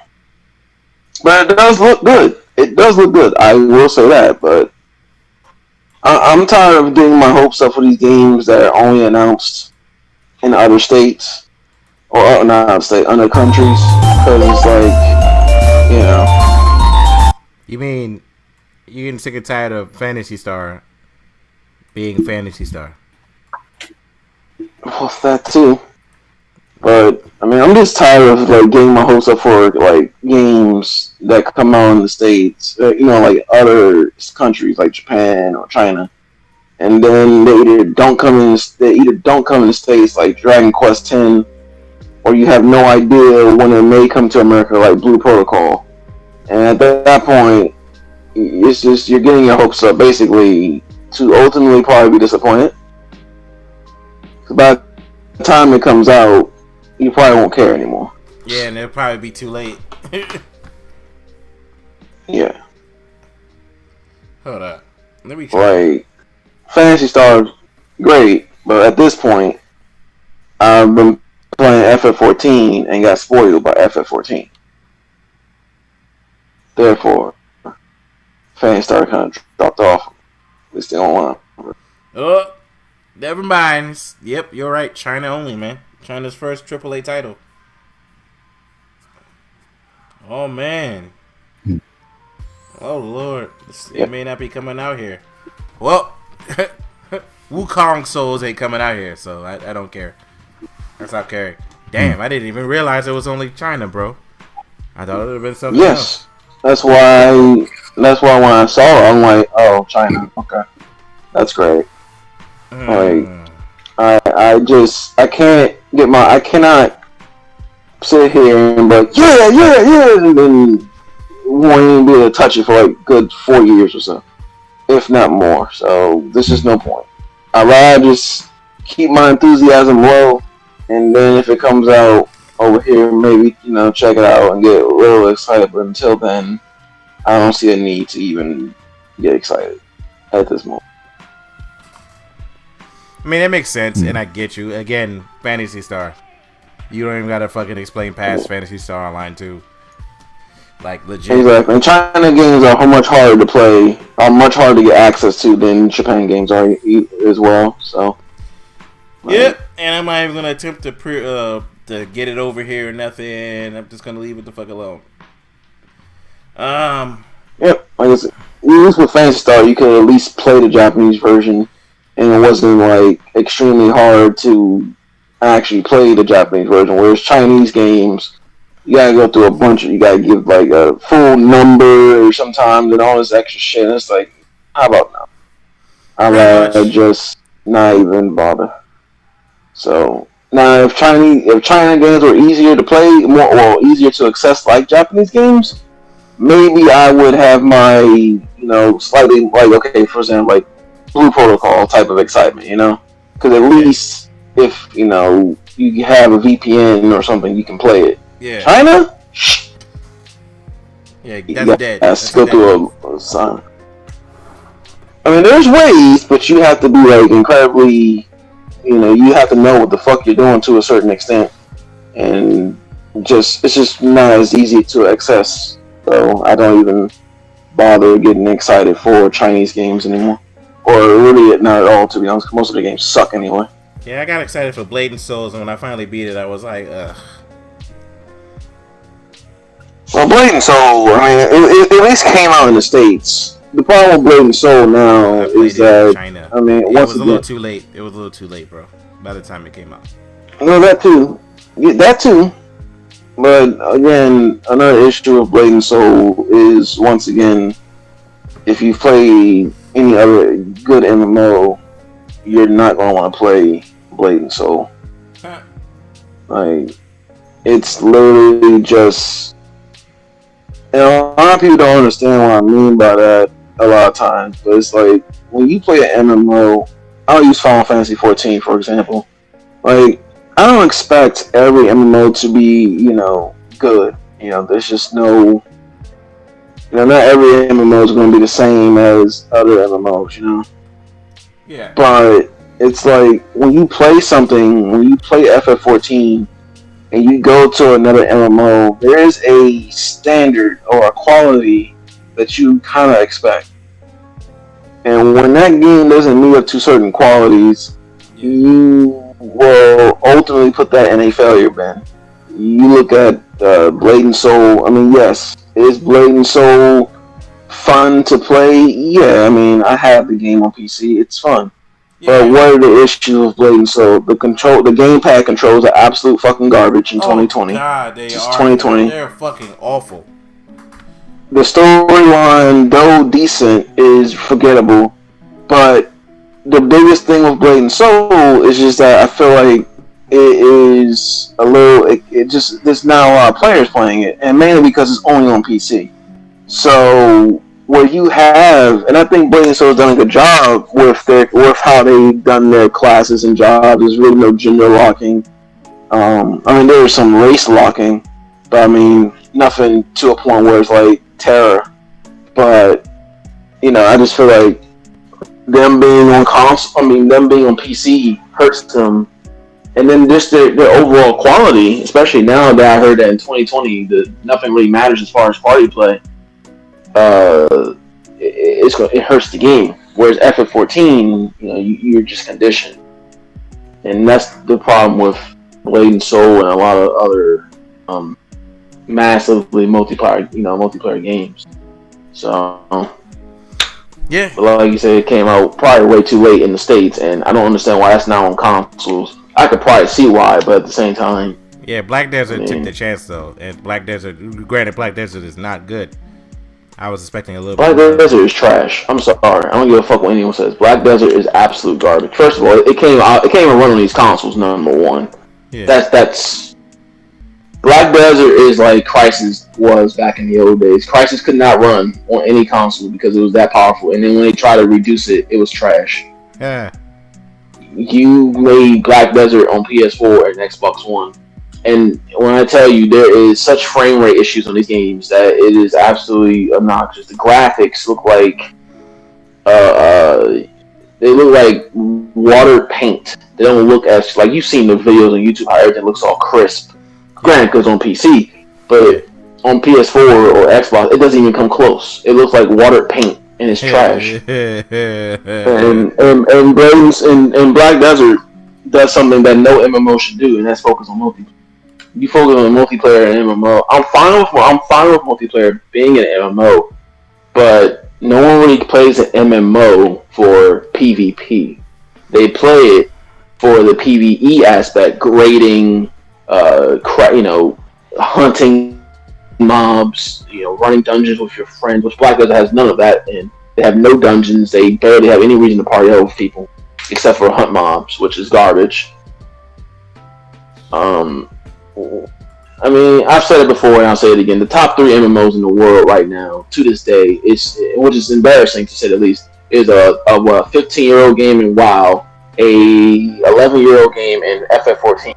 But it does look good. It does look good. I will say that. But I'm tired of getting my hopes up for these games that are only announced in other states. Or not out of state, other countries. Because it's like, you know. You mean you're getting sick and tired of Phantasy Star being Phantasy Star? Well, that too. But I mean, I'm just tired of like getting my hopes up for like games that come out in the States, like other countries like Japan or China, and then they either don't come in the States like Dragon Quest X, or you have no idea when it may come to America like Blue Protocol, and at that point, it's just you're getting your hopes up basically to ultimately probably be disappointed. By the time it comes out, you probably won't care anymore. Yeah, and it'll probably be too late. Yeah. Hold up. Let me try. Like, Phantasy Star, great, but at this point, I've been playing FF14 and got spoiled by FF14. Therefore, Phantasy Star kind of dropped off. It's still online. Oh, never mind. Yep, you're right. China only, man. China's first AAA title. Oh, man. Oh, Lord. It may not be coming out here. Well, Wukong Souls ain't coming out here, so I don't care. That's not caring. Damn, I didn't even realize it was only China, bro. I thought it would have been something else. That's why when I saw it, I'm like, oh, China. Okay. That's great. Like, I cannot sit here and be like, yeah, and then won't even be able to touch it for like good 4 years or so, if not more. So there's just no point. I'd rather just keep my enthusiasm low, and then if it comes out over here, maybe check it out and get a little excited. But until then, I don't see a need to even get excited at this moment. I mean, it makes sense, and I get you. Again, Phantasy Star. You don't even gotta fucking explain past Phantasy Star Online too. Like, legit. Exactly. And China games are much harder to play, are much harder to get access to than Japan games are as well. So. Yep. And I'm not even gonna attempt to get it over here or nothing. I'm just gonna leave it the fuck alone. Yep. Like I said, at least with Phantasy Star, you could at least play the Japanese version. And it wasn't like extremely hard to actually play the Japanese version. Whereas Chinese games, you gotta go through you gotta give like a full number sometimes and all this extra shit. And it's like, how about now? I'd rather just not even bother. So now, if China games were easier to play, easier to access like Japanese games, maybe I would have my slightly like, okay, for example, like Blue Protocol type of excitement, because at least if you have a VPN or something, you can play it. Yeah. China, yeah, that's dead. Let's go through a sign. I mean, there's ways, but you have to be like incredibly, you have to know what the fuck you're doing to a certain extent, and it's just not as easy to access. So I don't even bother getting excited for Chinese games anymore. Or really not at all, to be honest. Most of the games suck anyway. Yeah, I got excited for Blade and Souls, and when I finally beat it, I was like, ugh. Well, Blade and Soul, I mean, it at least came out in the States. The problem with Blade and Soul now I played is it in that, China. I mean, Yeah, it once was a again, little too late. It was a little too late, bro. By the time it came out. no, that too. Yeah, that too. But again, another issue of Blade and Soul is, once again, if you play any other good MMO, you're not going to want to play Blade and Soul. Like, it's literally just... And a lot of people don't understand what I mean by that a lot of times, but it's like, when you play an MMO, I'll use Final Fantasy 14 for example. Like, I don't expect every MMO to be, good. There's just no... not every MMO is going to be the same as other MMOs, Yeah. But it's like, when you play FF14, and you go to another MMO, there is a standard or a quality that you kind of expect. And when that game doesn't meet up to certain qualities, you will ultimately put that in a failure bin. You look at Blade and Soul. I mean, yes, is Blade and Soul fun to play? Yeah, I mean, I have the game on PC. It's fun. Yeah. But what are the issues with Blade and Soul? The gamepad controls are absolute fucking garbage in 2020. God, they Just are. 2020. They're fucking awful. The storyline, though decent, is forgettable. But the biggest thing with Blade and Soul is just that I feel like it is a little. There's not a lot of players playing it, and mainly because it's only on PC. So what you have, and I think Blade and Soul has done a good job with how they've done their classes and jobs. There's really no gender locking. I mean, there's some race locking, but I mean, nothing to a point where it's like terror. But I just feel like them being on them being on PC hurts them, and then just their overall quality, especially now that I heard that in 2020, nothing really matters as far as party play. It hurts the game. Whereas FF14, you're just conditioned, and that's the problem with Blade and Soul and a lot of other massively multiplayer games. So yeah, but like you said, it came out probably way too late in the States, and I don't understand why that's not on consoles. I could probably see why, but at the same time, yeah, Black Desert took the chance though, and Black Desert is not good. I was expecting a little Black bit. Desert is trash. I'm sorry. I don't give a fuck what anyone says. Black Desert is absolute garbage. First of all, it can't even run on these consoles. Number one, that's Black Desert is like Crysis was back in the old days. Crysis could not run on any console because it was that powerful, and then when they tried to reduce it, it was trash. Yeah. You made Black Desert on PS4 and Xbox One. And when I tell you there is such frame rate issues on these games that it is absolutely obnoxious. The graphics look like they look like water paint. They don't look as like you've seen the videos on YouTube how everything looks all crisp. Granted, because on PC, but on PS4 or Xbox, it doesn't even come close. It looks like water paint and it's trash. and Black Desert does something that no MMO should do, and that's focus on multiplayer. You focus on multiplayer and MMO. I'm fine with multiplayer being an MMO, but no one really plays an MMO for PvP. They play it for the PvE aspect, grading, hunting mobs, running dungeons with your friends. Which Black Desert has none of that, and they have no dungeons. They barely have any reason to party out with people, except for hunt mobs, which is garbage. I mean, I've said it before and I'll say it again. The top 3 MMOs in the world right now, to this day, which is embarrassing to say the least, is a 15-year-old game in WoW, a 11-year-old game in FF14.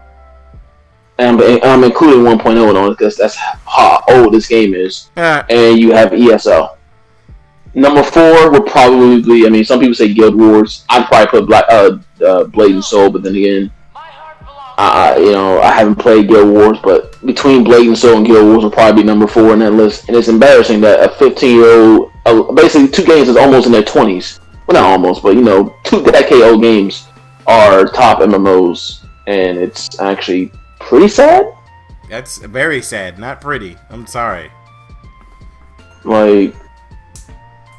And I'm including 1.0 on it because that's how old this game is. And you have ESO. Number 4 would probably be, I mean, some people say Guild Wars. I'd probably put Blade and Soul, but then again, I haven't played Guild Wars, but between Blade and Soul and Guild Wars will probably be number 4 in that list. And it's embarrassing that a 15-year-old, basically 2 games is almost in their 20s. Well, not almost, but 2-decade-old games are top MMOs, and it's actually pretty sad. That's very sad, not pretty. I'm sorry. Like,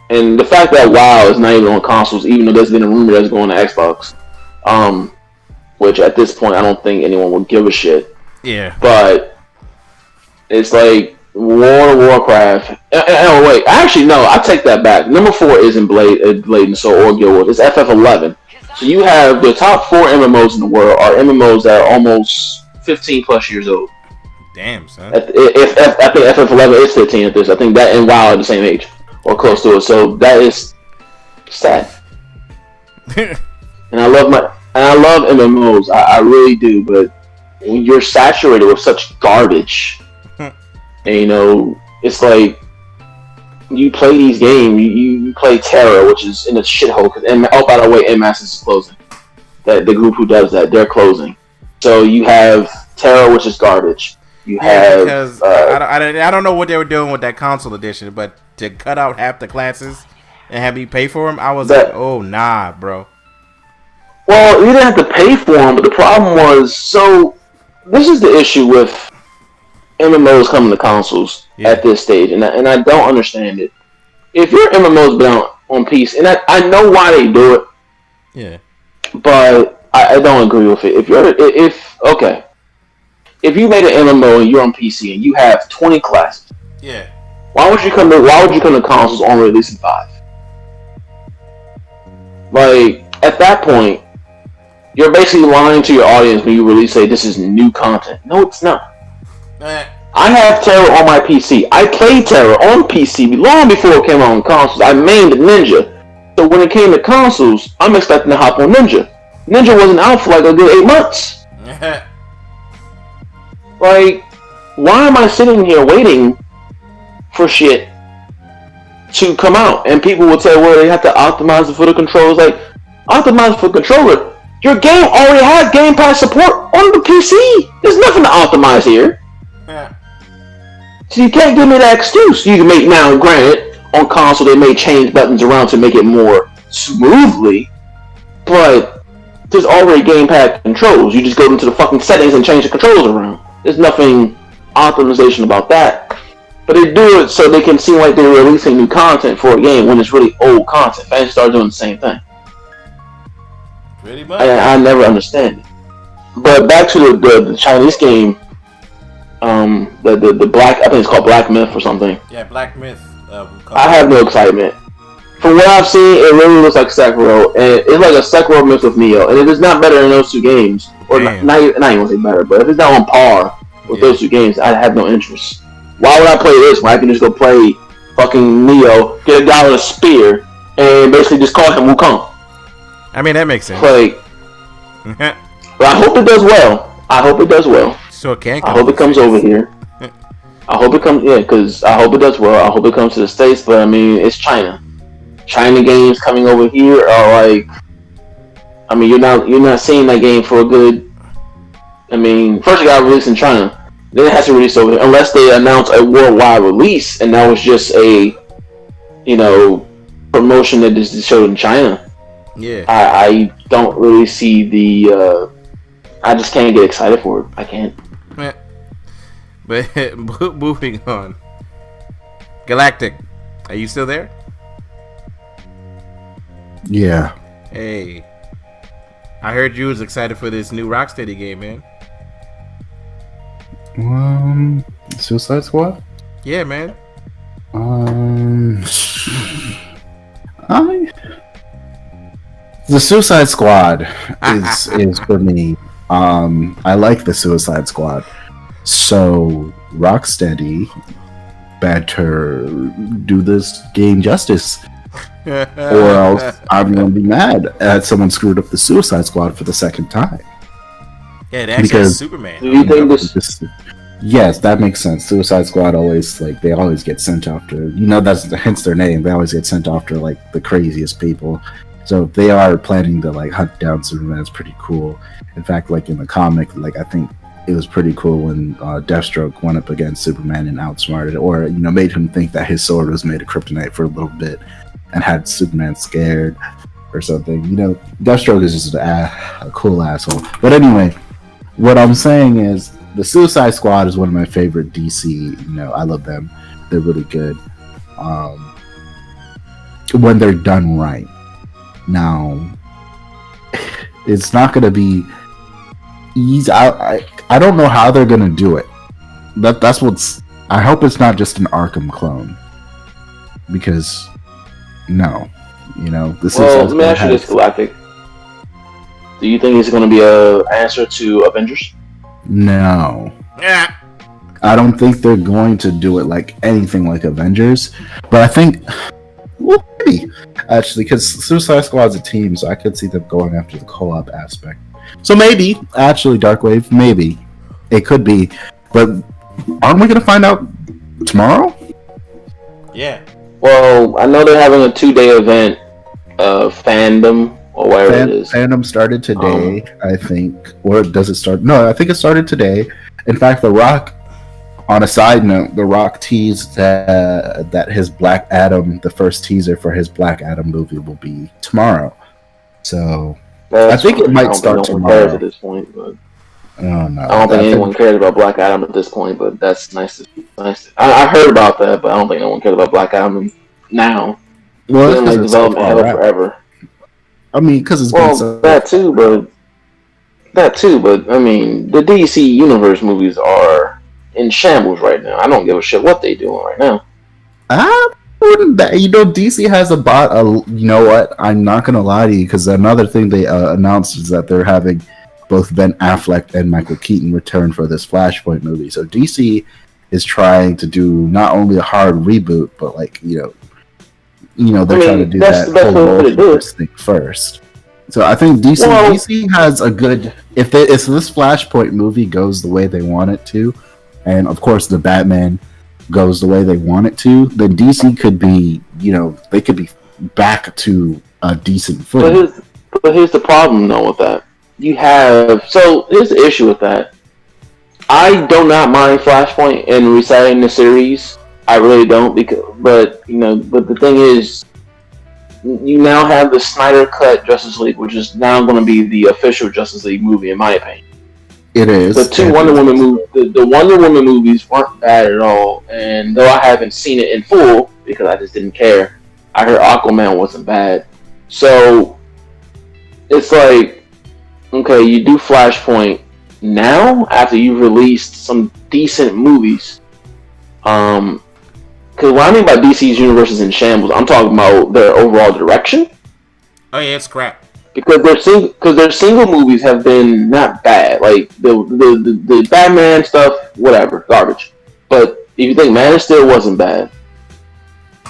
and the fact that WoW is not even on consoles, even though there's been a rumor that's going to Xbox, which at this point I don't think anyone would give a shit. Yeah. But it's like World of Warcraft. Oh wait, actually no, I take that back. Number 4 isn't Blade and Soul or Guild Wars. It's FF11. So you have the top 4 MMOs in the world are MMOs that are almost 15 plus years old. Damn, son. I think FF11 is 15 at this. I think that and WoW are the same age or close to it. So that is sad. And I love MMOs. I really do. But when you're saturated with such garbage, and you know, it's like you play these games. You play Terra, which is in a shithole. Oh, by the way, NMAS is closing. That the group who does that, they're closing. So you have Terra, which is garbage. You have because I don't know what they were doing with that console edition, but to cut out half the classes and have me pay for them, I was like, oh nah, bro. Well, you didn't have to pay for them, but the problem was, so this is the issue with MMOs coming to consoles at this stage, and I don't understand it. If your MMO's been on PC, and I know why they do it, yeah, but I don't agree with it. If you made an MMO and you're on PC and you have 20 classes, yeah, why would you come to consoles only releasing 5? Like, at that point, you're basically lying to your audience when you release this is new content. No, it's not. I have Terra on my PC. I played Terra on PC long before it came out on consoles. I mained Ninja. So when it came to consoles, I'm expecting to hop on Ninja. Ninja wasn't out for like a good 8 months. Like, why am I sitting here waiting for shit to come out? And people would say, well, they have to optimize it for the controllers. Like, optimize for the controller? Your game already has Game Pass support on the PC. There's nothing to optimize here. Yeah. So you can't give me that excuse. You can make, now granted, on console they may change buttons around to make it more smoothly, but there's already Game Pass controls. You just go into the fucking settings and change the controls around. There's nothing optimization about that. But they do it so they can seem like they're releasing new content for a game when it's really old content. Fans start doing the same thing. Pretty much. I never understand it. But back to the Chinese game, the Black, I think it's called Black Myth or something. Yeah, Black Myth. I have no excitement. From what I've seen, it really looks like Sekiro, and it's like a Sekiro mixed with Neo. And if it's not better than those 2 games, or not even gonna say better, but if it's not on par with those 2 games, I have no interest. Why would I play this when I can just go play fucking Neo, get a guy with a spear, and basically just call him Wukong? I mean, that makes sense. Like, but I hope it does well. So it can. I hope it comes over here. I hope it comes, because I hope it does well. I hope it comes to the States, but I mean, it's China. China games coming over here are like, I mean, you're not seeing that game for a good. I mean, first it got released in China, then it has to release over here, unless they announce a worldwide release, and that was just a, promotion that is showed in China. Yeah. I don't really see the. I just can't get excited for it. I can't. But moving on. Galactic, are you still there? Yeah. Hey, I heard you was excited for this new Rocksteady game, man. Suicide Squad? Yeah, man. The Suicide Squad is for me. I like the Suicide Squad. So Rocksteady better do this game justice. Or else I'm gonna be mad at someone screwed up the Suicide Squad for the second time. Yeah, that's because Superman. Do you think this? Yes, that makes sense. Suicide Squad they always get sent after. That's hence their name. They always get sent after like the craziest people. So if they are planning to like hunt down Superman, it's pretty cool. In fact, like in the comic, like I think it was pretty cool when Deathstroke went up against Superman and outsmarted, or made him think that his sword was made of kryptonite for a little bit, and had Superman scared or something. Deathstroke is just a cool asshole. But anyway, what I'm saying is the Suicide Squad is one of my favorite DC. I love them. They're really good. when they're done right. Now, it's not going to be easy. I don't know how they're going to do it. That's what's. I hope it's not just an Arkham clone, because no, this is. Let me ask you this, Galactic. Do you think it's going to be an answer to Avengers? No. Yeah. I don't think they're going to do it like anything like Avengers, but I think, well, maybe actually, because Suicide Squad's a team, so I could see them going after the co-op aspect. So maybe, actually, Darkwave, maybe it could be, but aren't we going to find out tomorrow? Yeah. Well, I know they're having a 2-day event, fandom or whatever it is. Fandom started today, I think, or does it start? No, I think it started today. In fact, The Rock. On a side note, The Rock teased that his Black Adam, the first teaser for his Black Adam movie, will be tomorrow. So I think it might start tomorrow. Cares at this point, but oh no, I don't think anyone cares about Black Adam at this point. But that's nice. I heard about that, but I don't think anyone cares about Black Adam now. Well, it's been development hell forever. I mean, because it's been so... that too, but I mean, the DC Universe movies are in shambles right now. I don't give a shit what they doing right now. I wouldn't. DC has you know what? I'm not gonna lie to you, because another thing they announced is that they're having both Ben Affleck and Michael Keaton return for this Flashpoint movie. So DC is trying to do not only a hard reboot, but they're trying to do that whole multiverse thing first. So I think DC has a good. If this Flashpoint movie goes the way they want it to, and of course the Batman goes the way they want it to, then DC could be, they could be back to a decent footing. But here's the problem though with that. Here's the issue with that. I do not mind Flashpoint and resetting the series. I really don't, but the thing is, you now have the Snyder Cut Justice League, which is now going to be the official Justice League movie, in my opinion. It is. The two Wonder Woman movies, the Wonder Woman movies weren't bad at all, and though I haven't seen it in full because I just didn't care, I heard Aquaman wasn't bad. So it's like, okay, you do Flashpoint now after you've released some decent movies. Because what I mean by DC's universe is in shambles, I'm talking about their overall direction. Oh yeah, it's crap. Because their single movies have been not bad. Like the Batman stuff, whatever, garbage. But if you think Man of Steel wasn't bad,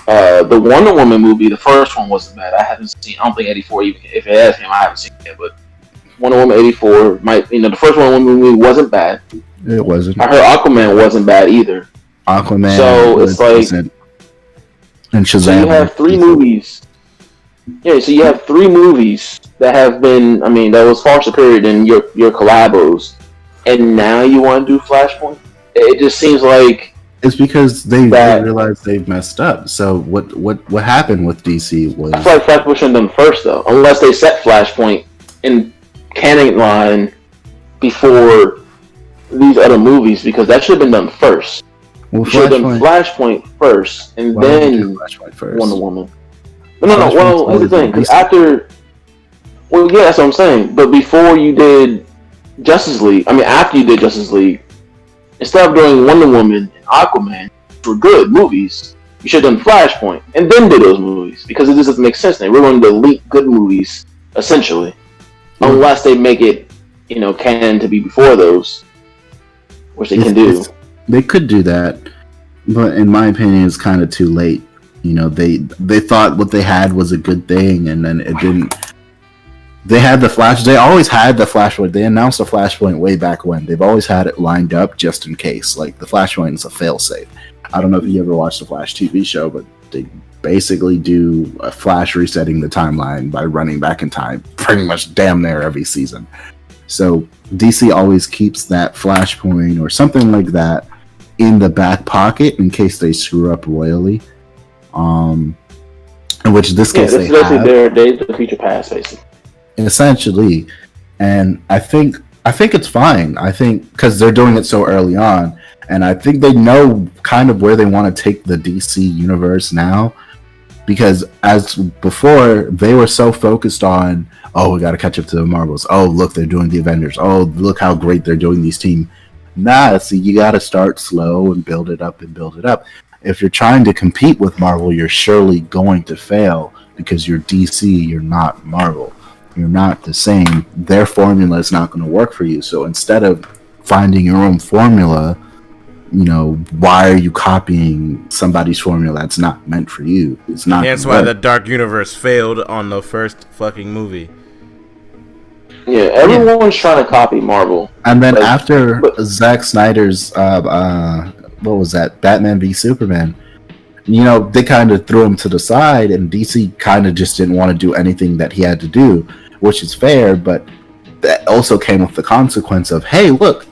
the Wonder Woman movie, the first one wasn't bad. I don't think 84. Even if it has him, I haven't seen it. But Wonder Woman 84 the first Wonder Woman movie wasn't bad. It wasn't. I heard Aquaman wasn't bad either. Aquaman. So it's like, decent. And Shazam. So you have 3 movies. Yeah, so you have 3 movies that have been, that was far superior than your collabos, and now you want to do Flashpoint? It just seems like it's because they realized they've messed up. So what happened with DC was, I feel like Flashpoint should have done first though, unless they set Flashpoint in canon line before these other movies, because that should have been done first. Well, you should have done Flashpoint first, and then Wonder Woman. No. Well, here's the thing. Because after, yeah, that's what I'm saying. But before you did Justice League, after you did Justice League, instead of doing Wonder Woman and Aquaman, which were good movies, you should have done Flashpoint and then did those movies, because it just doesn't make sense. We're going to delete good movies essentially, unless they make it, canon to be before those, which they can do. They could do that, but in my opinion, it's kind of too late. They thought what they had was a good thing, and then it didn't. They had the Flash. They always had the Flashpoint. They announced the Flashpoint way back when. They've always had it lined up just in case. Like, the Flashpoint is a failsafe. I don't know if you ever watched the Flash TV show, but they basically do a Flash resetting the timeline by running back in time pretty much damn near every season. So DC always keeps that Flashpoint or something like that in the back pocket in case they screw up royally. In which this case they have. Their Days of the Future Past, basically. Essentially, and I think it's fine. I think because they're doing it so early on, And I think they know kind of where they want to take the DC universe now. Because as before, they were so focused on, oh, we got to catch up to the Marvels. Oh, look, they're doing the Avengers. Oh, look how great they're doing these teams. Nah, see, you got to start slow and build it up and build it up. If you're trying to compete with Marvel, you're surely going to fail because you're DC, you're not Marvel. You're not the same. Their formula is not going to work for you. So instead of finding your own formula, you know, why are you copying somebody's formula that's not meant for you? It's not. That's why the Dark Universe failed on the first fucking movie. Yeah, everyone's trying to copy Marvel. And then after Zack Snyder's, what was that? Batman v Superman. You know, they kind of threw him to the side, and DC kind of just didn't want to do anything that he had to do, which is fair, but that also came with the consequence of, hey, look,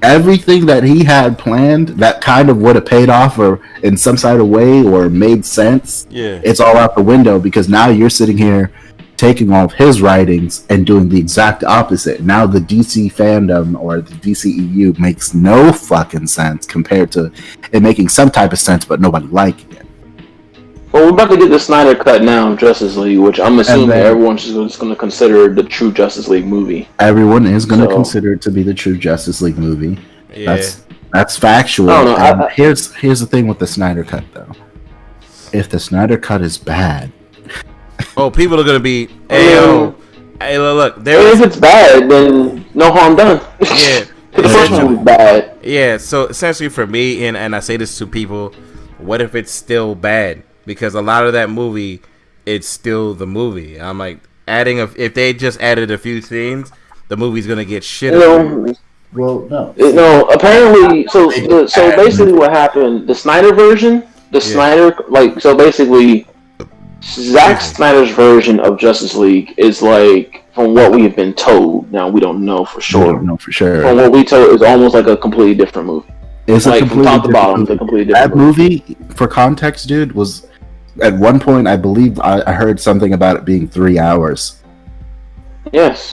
everything that he had planned that kind of would have paid off or in some sort of way or made sense, it's all out the window because now you're sitting here taking all of his writings and doing the exact opposite. Now the DC fandom or the DCEU makes no fucking sense compared to it making some type of sense but nobody liking it. Well, we're about to get the Snyder Cut now, Justice League, which I'm assuming everyone's just going to consider the true Justice League movie. Everyone is going to consider it to be the true Justice League movie. Yeah. That's factual. Here's the thing with the Snyder Cut, though. If the Snyder Cut is bad, people are going to be, hey, look. If it's bad, then no harm done. Yeah. The first one was bad. Yeah, so essentially for me, and I say this to people, what if it's still bad? Because a lot of that movie, it's still the movie. I'm like, if they just added a few scenes, the movie's gonna get shit. Well, no. No, apparently, so basically what happened, the Snyder version, so basically, Zack Snyder's version of Justice League is like, from what we have been told, now we don't know for sure. We don't know for sure. From what we told, it's almost like a completely different movie. It's like a completely from top to bottom, it's a completely different that movie, for context, dude, was at one point, I believe I heard something about it being 3 hours. Yes.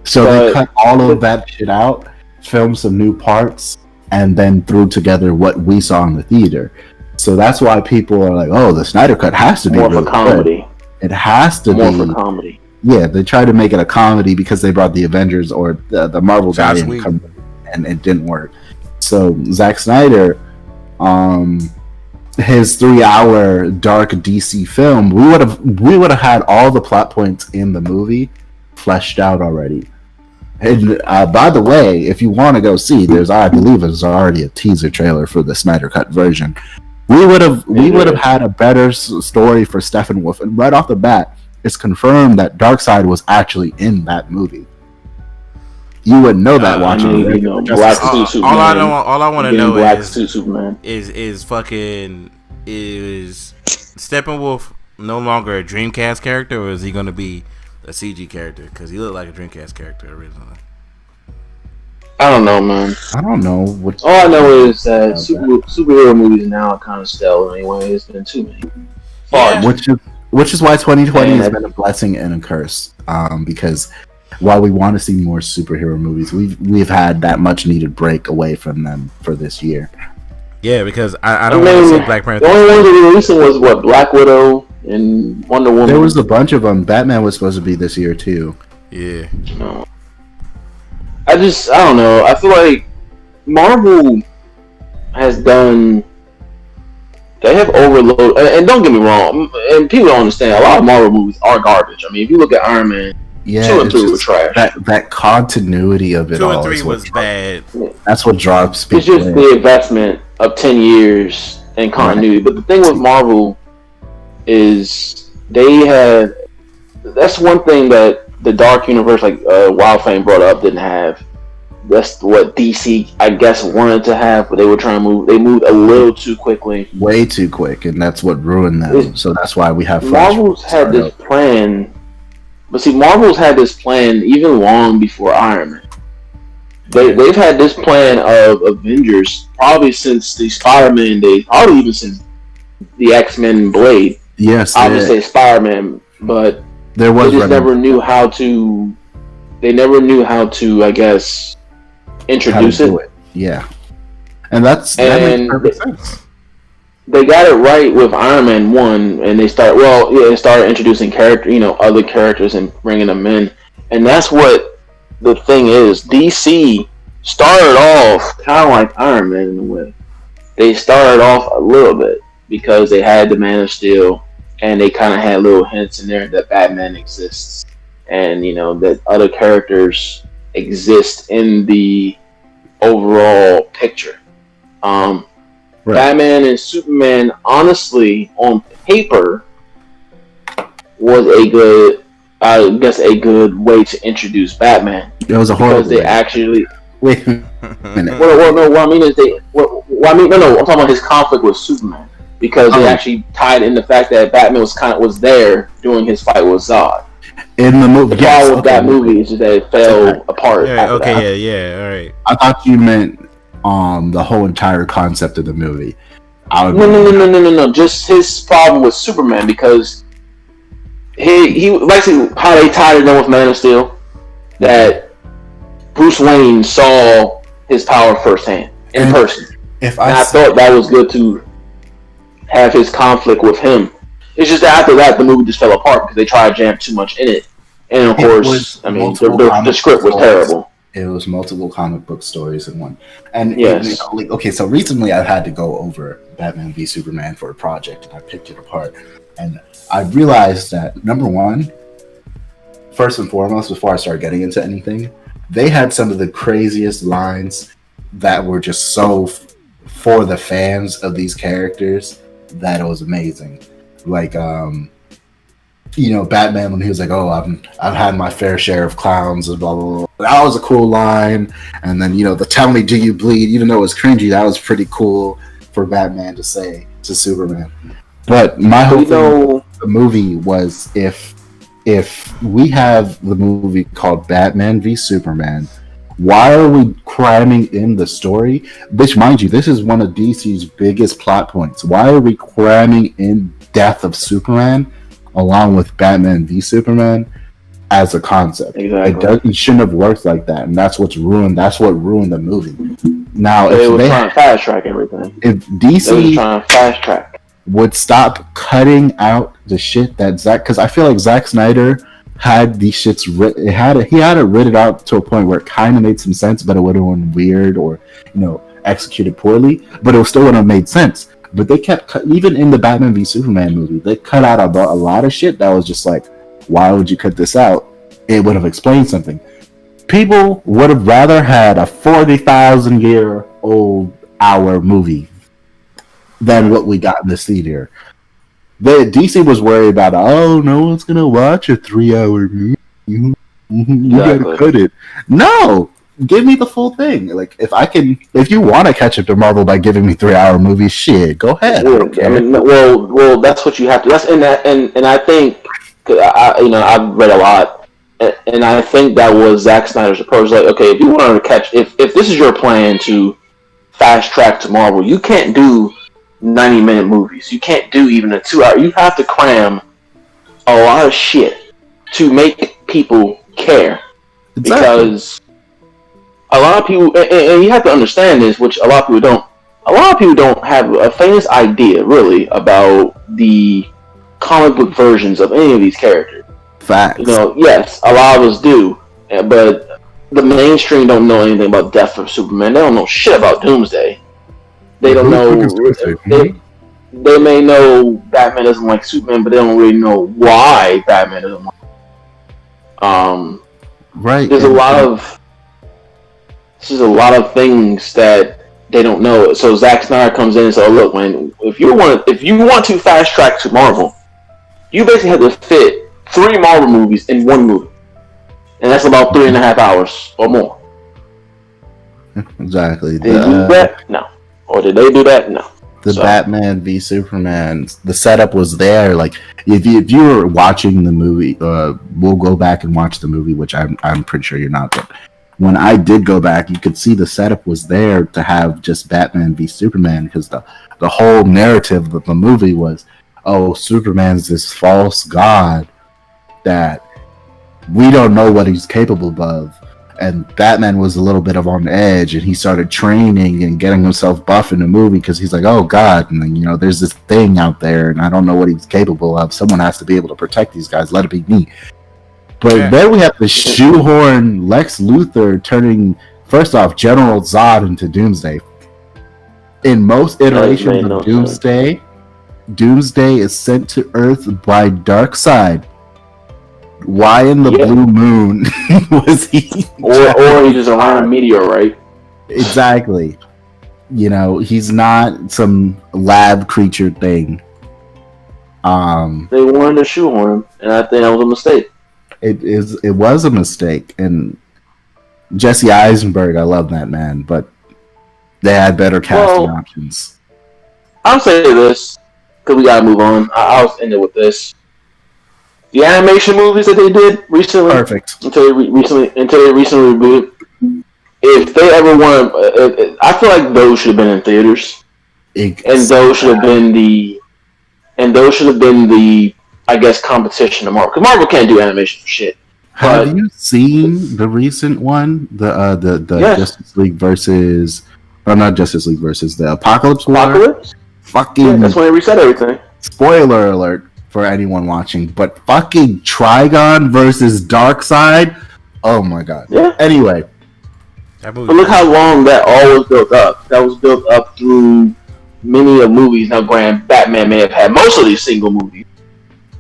So they cut all of that shit out, filmed some new parts, and then threw together what we saw in the theater. So that's why people are like, "Oh, the Snyder Cut has to be more really for comedy. Good. It has to more be for comedy." Yeah, they tried to make it a comedy because they brought the Avengers or the Marvel guy in, and it didn't work. So Zack Snyder, his 3 hour dark DC film, we would have had all the plot points in the movie fleshed out already. And by the way, if you want to go see, I believe there's already a teaser trailer for the Snyder Cut version. We would have had a better story for Steppenwolf, and right off the bat, it's confirmed that Darkseid was actually in that movie. You wouldn't know that watching it. Black Suit Superman. All I want to know Black Suit Superman is Steppenwolf no longer a Dreamcast character, or is he going to be a CG character? Because he looked like a Dreamcast character originally. I don't know, man. I don't know. All I know is that superhero movies now are kind of stale anyway. It's been too many. Yeah. Which is why 2020 has been a blessing and a curse. Because while we want to see more superhero movies, we've had that much needed break away from them for this year. Yeah, because I don't want to see Black Panther. The only one that releasing was Black Widow and Wonder Woman. There was a bunch of them. Batman was supposed to be this year too. Yeah. No. I don't know. I feel like Marvel has done. They have overloaded, and don't get me wrong, and people don't understand. A lot of Marvel movies are garbage. I mean, if you look at Iron Man, 2 and 3 were trash. That continuity of it 2 all. 2 and 3 was bad. That's what drops people. It's just the investment of 10 years and continuity. Right. But the thing with Marvel is that's one thing that the Dark Universe, like Wild Flame brought up, didn't have. That's what DC, I guess, wanted to have, but they were trying to move. They moved a little too quickly, way too quick, and that's what ruined them. So that's why we have. Marvel's had this plan, but see, Marvel's had this plan even long before Iron Man. They've had this plan of Avengers probably since the Spider-Man days, probably even since the X-Men and Blade. Yes, obviously Spider-Man, but they just never knew how to. They never knew how to, I guess, introduce it. Yeah, And that makes perfect sense. They got it right with Iron Man 1, and they started introducing other characters and bringing them in, and that's what the thing is. DC started off kind of like Iron Man in a way. They started off a little bit because they had the Man of Steel, and they kind of had little hints in there that Batman exists, and that other characters exist in the overall picture. Right. Batman and Superman, honestly, on paper, was a good way to introduce Batman. It was a horrible because they actually wait a minute. Well, no. What I mean is I'm talking about his conflict with Superman because they actually tied in the fact that Batman was there during his fight with Zod. In the movie, the problem with that movie is that it fell apart. Yeah, okay, yeah, all right. I thought you meant the whole entire concept of the movie. No. Just his problem with Superman because he basically how they tied it in with Man of Steel that Bruce Wayne saw his power firsthand in person. I thought that was good to have his conflict with him. It's just that after that the movie just fell apart because they tried to jam too much in it, and of course, the script was terrible. It was multiple comic book stories in one. And yes. So recently I had to go over Batman v Superman for a project, and I picked it apart. And I realized that, number one, first and foremost, before I started getting into anything, they had some of the craziest lines that were just so for the fans of these characters that it was amazing. Like, Batman, when he was like, "Oh, I've had my fair share of clowns," and blah blah blah. That was a cool line. And then the "Tell me, do you bleed?" Even though it was cringy, that was pretty cool for Batman to say to Superman. But my whole thing with the movie was if we have the movie called Batman v Superman, why are we cramming in the story? Which, mind you, this is one of DC's biggest plot points. Why are we cramming in death of Superman along with Batman v Superman as a concept? Exactly. It shouldn't have worked like that, and that's what ruined the movie. Now, they were trying to fast track everything. If DC trying to fast track would stop cutting out the shit that because I feel like Zack Snyder had these shits he had it written out to a point where it kind of made some sense, but it would have been weird or executed poorly, but it still wouldn't have made sense. But they kept even in the Batman v Superman movie, they cut out a lot of shit that was just like, why would you cut this out? It would have explained something. People would have rather had a 40,000-year-old hour movie than what we got in this theater. DC was worried about, oh, no one's gonna watch a 3-hour movie. You gotta cut it. No, give me the full thing. Like, if you want to catch up to Marvel by giving me 3-hour movies, shit, go ahead. Well, that's what you have to. That's and I think I've read a lot, and I think that was Zack Snyder's approach. Like, okay, if you want to catch, if this is your plan to fast track to Marvel, you can't do 90-minute movies. You can't do even a 2-hour. You have to cram a lot of shit to make people care. Exactly. Because a lot of people, and you have to understand this, which a lot of people don't. A lot of people don't have a faintest idea, really, about the comic book versions of any of these characters. Facts. Yes, a lot of us do, but the mainstream don't know anything about Death of Superman. They don't know shit about Doomsday. They don't know. They may know Batman doesn't like Superman, but they don't really know why Batman doesn't like. Right. There's a lot of things that they don't know. So Zack Snyder comes in and says, "Look, man, if you want to fast track to Marvel, you basically have to fit 3 Marvel movies in 1 movie, and that's about 3.5 hours or more." Exactly. Did they do that? No. Or did they do that? No. Batman v Superman, the setup was there. Like, if you were watching the movie, we'll go back and watch the movie, which I'm pretty sure you're not. But when I did go back, you could see the setup was there to have just Batman v Superman, because the whole narrative of the movie was, oh, Superman's this false god that we don't know what he's capable of. and Batman was a little bit of on edge, and he started training and getting himself buff in the movie because he's like, oh god, and then, you know, there's this thing out there, and I don't know what he's capable of. Someone has to be able to protect these guys. Let it be me. But then we have to shoehorn Lex Luthor turning, first off, General Zod into Doomsday. In most iterations of Doomsday, Doomsday is sent to Earth by Darkseid. Why in the blue moon was he? Or he just around a meteorite. Exactly. You know, he's not some lab creature thing. They wanted to shoehorn him, and I think that was a mistake. It was a mistake, and Jesse Eisenberg, I love that man, but they had better casting options. I'll say this because we gotta move on. I'll end it with this: the animation movies that they did recently, perfect, until they recently rebooted. If they ever want, I feel like those should have been in theaters, and those should have been the I guess competition to Marvel, because Marvel can't do animation for shit. Have you seen the recent one, the Justice League versus, not Justice League versus the Apocalypse War? Apocalypse? Fucking that's when they reset everything. Spoiler alert for anyone watching, but fucking Trigon versus Darkseid. Oh my god. Yeah. Anyway, but look how long that all was built up. That was built up through many of movies. Now, granted, Batman may have had most of these single movies,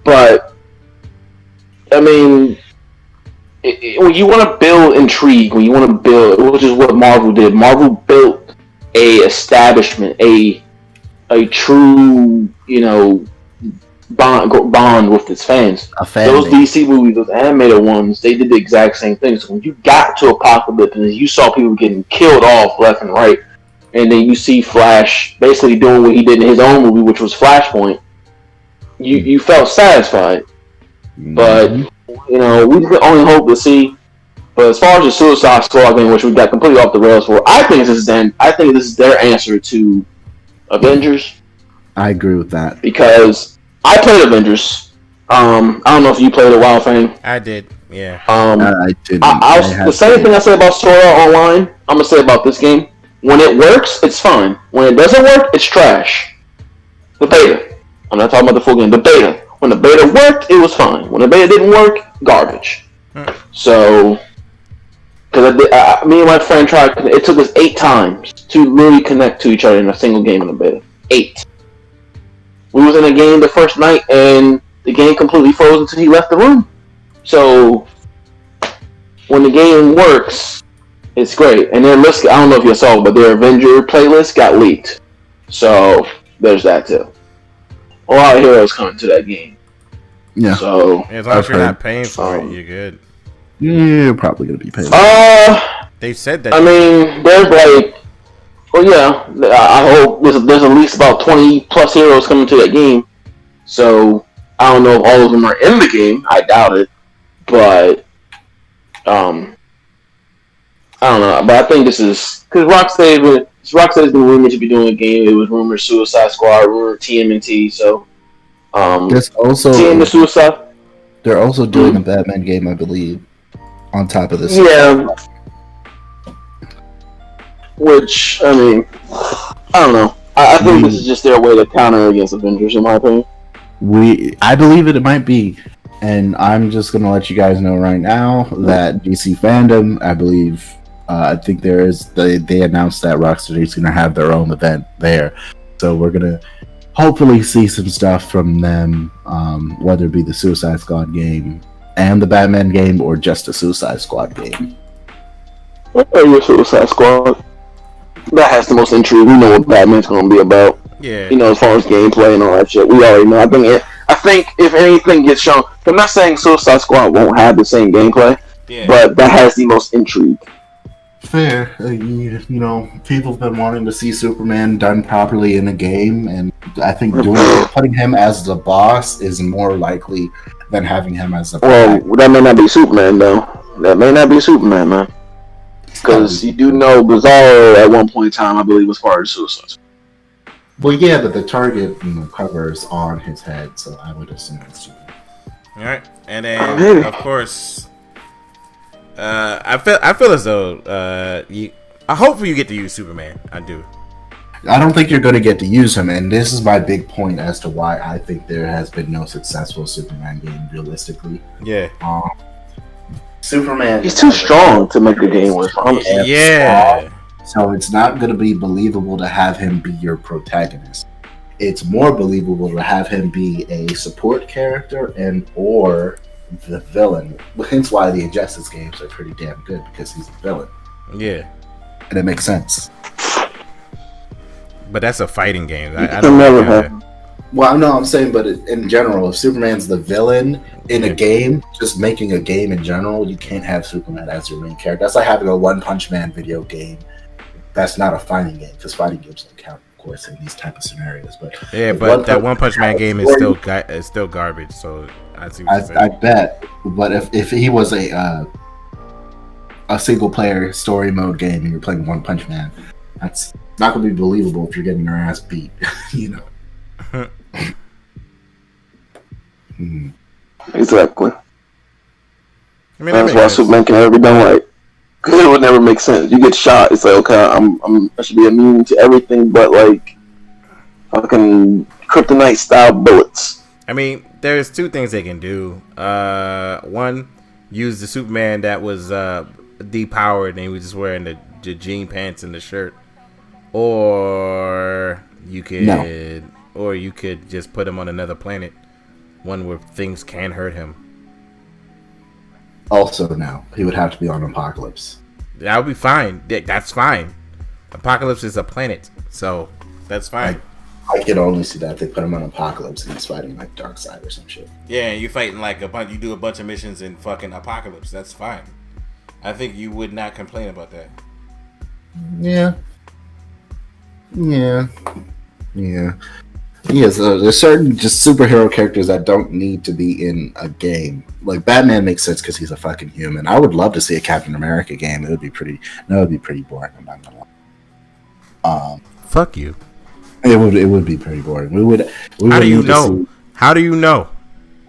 but I mean, when you want to build intrigue, when you want to build, which is what Marvel did. Marvel built a establishment, a true, you know, bond with its fans. Those DC movies, those animated ones, they did the exact same thing. So when you got to Apocalypse and you saw people getting killed off left and right, and then you see Flash basically doing what he did in his own movie, which was Flashpoint, you felt satisfied. But you know, we can only hope to see. But as far as the Suicide Squad game, which we got completely off the rails for, I think this is their answer to Avengers. I agree with that because I played Avengers. I don't know if you played it, WoW Fang. I did, yeah. I didn't. The same thing I said about Sword Art Online, I'm gonna say about this game. When it works, it's fine. When it doesn't work, it's trash. The beta. I'm not talking about the full game. The beta. When the beta worked, it was fine. When the beta didn't work, garbage. So, because me and my friend tried, it took us 8 times to really connect to each other in a single game in the beta. 8. We was in a game the first night, and the game completely froze until he left the room. So, when the game works, it's great. And their list, I don't know if you saw, but their Avenger playlist got leaked. So, there's that too. A lot of heroes coming to that game. Yeah. So, as long as you're not paying for it, you're good. Yeah, you're probably gonna be paying. They said that. I mean, there's like, well, yeah. I hope there's at least about 20 plus heroes coming to that game. So I don't know if all of them are in the game. I doubt it, but I don't know. But I think this is because Rocksteady's been rumored to be doing a game. It was rumored Suicide Squad, rumored TMNT. So there's also TM the Suicide. They're also doing a Batman game, I believe, on top of this. Yeah. Which, I mean, I don't know. I think this is just their way to counter against Avengers, in my opinion. I believe it might be. And I'm just going to let you guys know right now that DC Fandom, I believe, I think they announced that Rocksteady's going to have their own event there. So we're going to hopefully see some stuff from them, whether it be the Suicide Squad game and the Batman game or just the Suicide Squad game. Your Suicide Squad. That has the most intrigue. We know what Batman's going to be about. Yeah. You know, as far as gameplay and all that shit, we already know. I think if anything gets shown, I'm not saying Suicide Squad won't have the same gameplay, but that has the most intrigue. Fair. You know, people have been wanting to see Superman done properly in a game, and I think putting him as the boss is more likely than having him as the Well, that may not be Superman, though. That may not be Superman, man. Because you do know Bizarro at one point in time, I believe, was part of Suicide Squad. Well, yeah, but the target and the cover is on his head, so I would assume it's Superman. Alright, and then, of course, I feel as though I hope you get to use Superman. I do. I don't think you're going to get to use him, and this is my big point as to why I think there has been no successful Superman game realistically. Yeah. Superman. He's too strong to make a game with. Yeah. So it's not going to be believable to have him be your protagonist. It's more believable to have him be a support character and or the villain. Hence why the Injustice games are pretty damn good, because he's a villain. Yeah. And it makes sense. But that's a fighting game. I don't don't know. Well, no, I'm saying, but in general, if Superman's the villain in a game, just making a game in general, you can't have Superman as your main character. That's like having a One Punch Man video game. That's not a fighting game, because fighting games don't count, of course, in these type of scenarios. But yeah, but that One Punch Man game is still garbage. So I see what you're saying. I bet. But if he was a single player story mode game and you're playing One Punch Man, that's not going to be believable if you're getting your ass beat, you know. Exactly. I mean, that's why Superman can never be done right. Because it would never make sense. You get shot, it's like, okay, I should be immune to everything but like fucking kryptonite style bullets. I mean, there's two things they can do. One, use the Superman that was depowered and he was just wearing the jean pants and the shirt. Or you could just put him on another planet, one where things can hurt him. Also, now he would have to be on Apocalypse. That would be fine. That's fine. Apocalypse is a planet, so that's fine. I could only see that if they put him on Apocalypse and he's fighting like Darkseid or some shit. Yeah, you fighting like you do a bunch of missions in fucking Apocalypse. That's fine. I think you would not complain about that. Yeah. Yes, there's certain just superhero characters that don't need to be in a game. Like Batman makes sense because he's a fucking human. I would love to see a Captain America game. It would be pretty boring. I'm not gonna lie. Fuck you. It would be pretty boring. We would. How do you know? How do you know?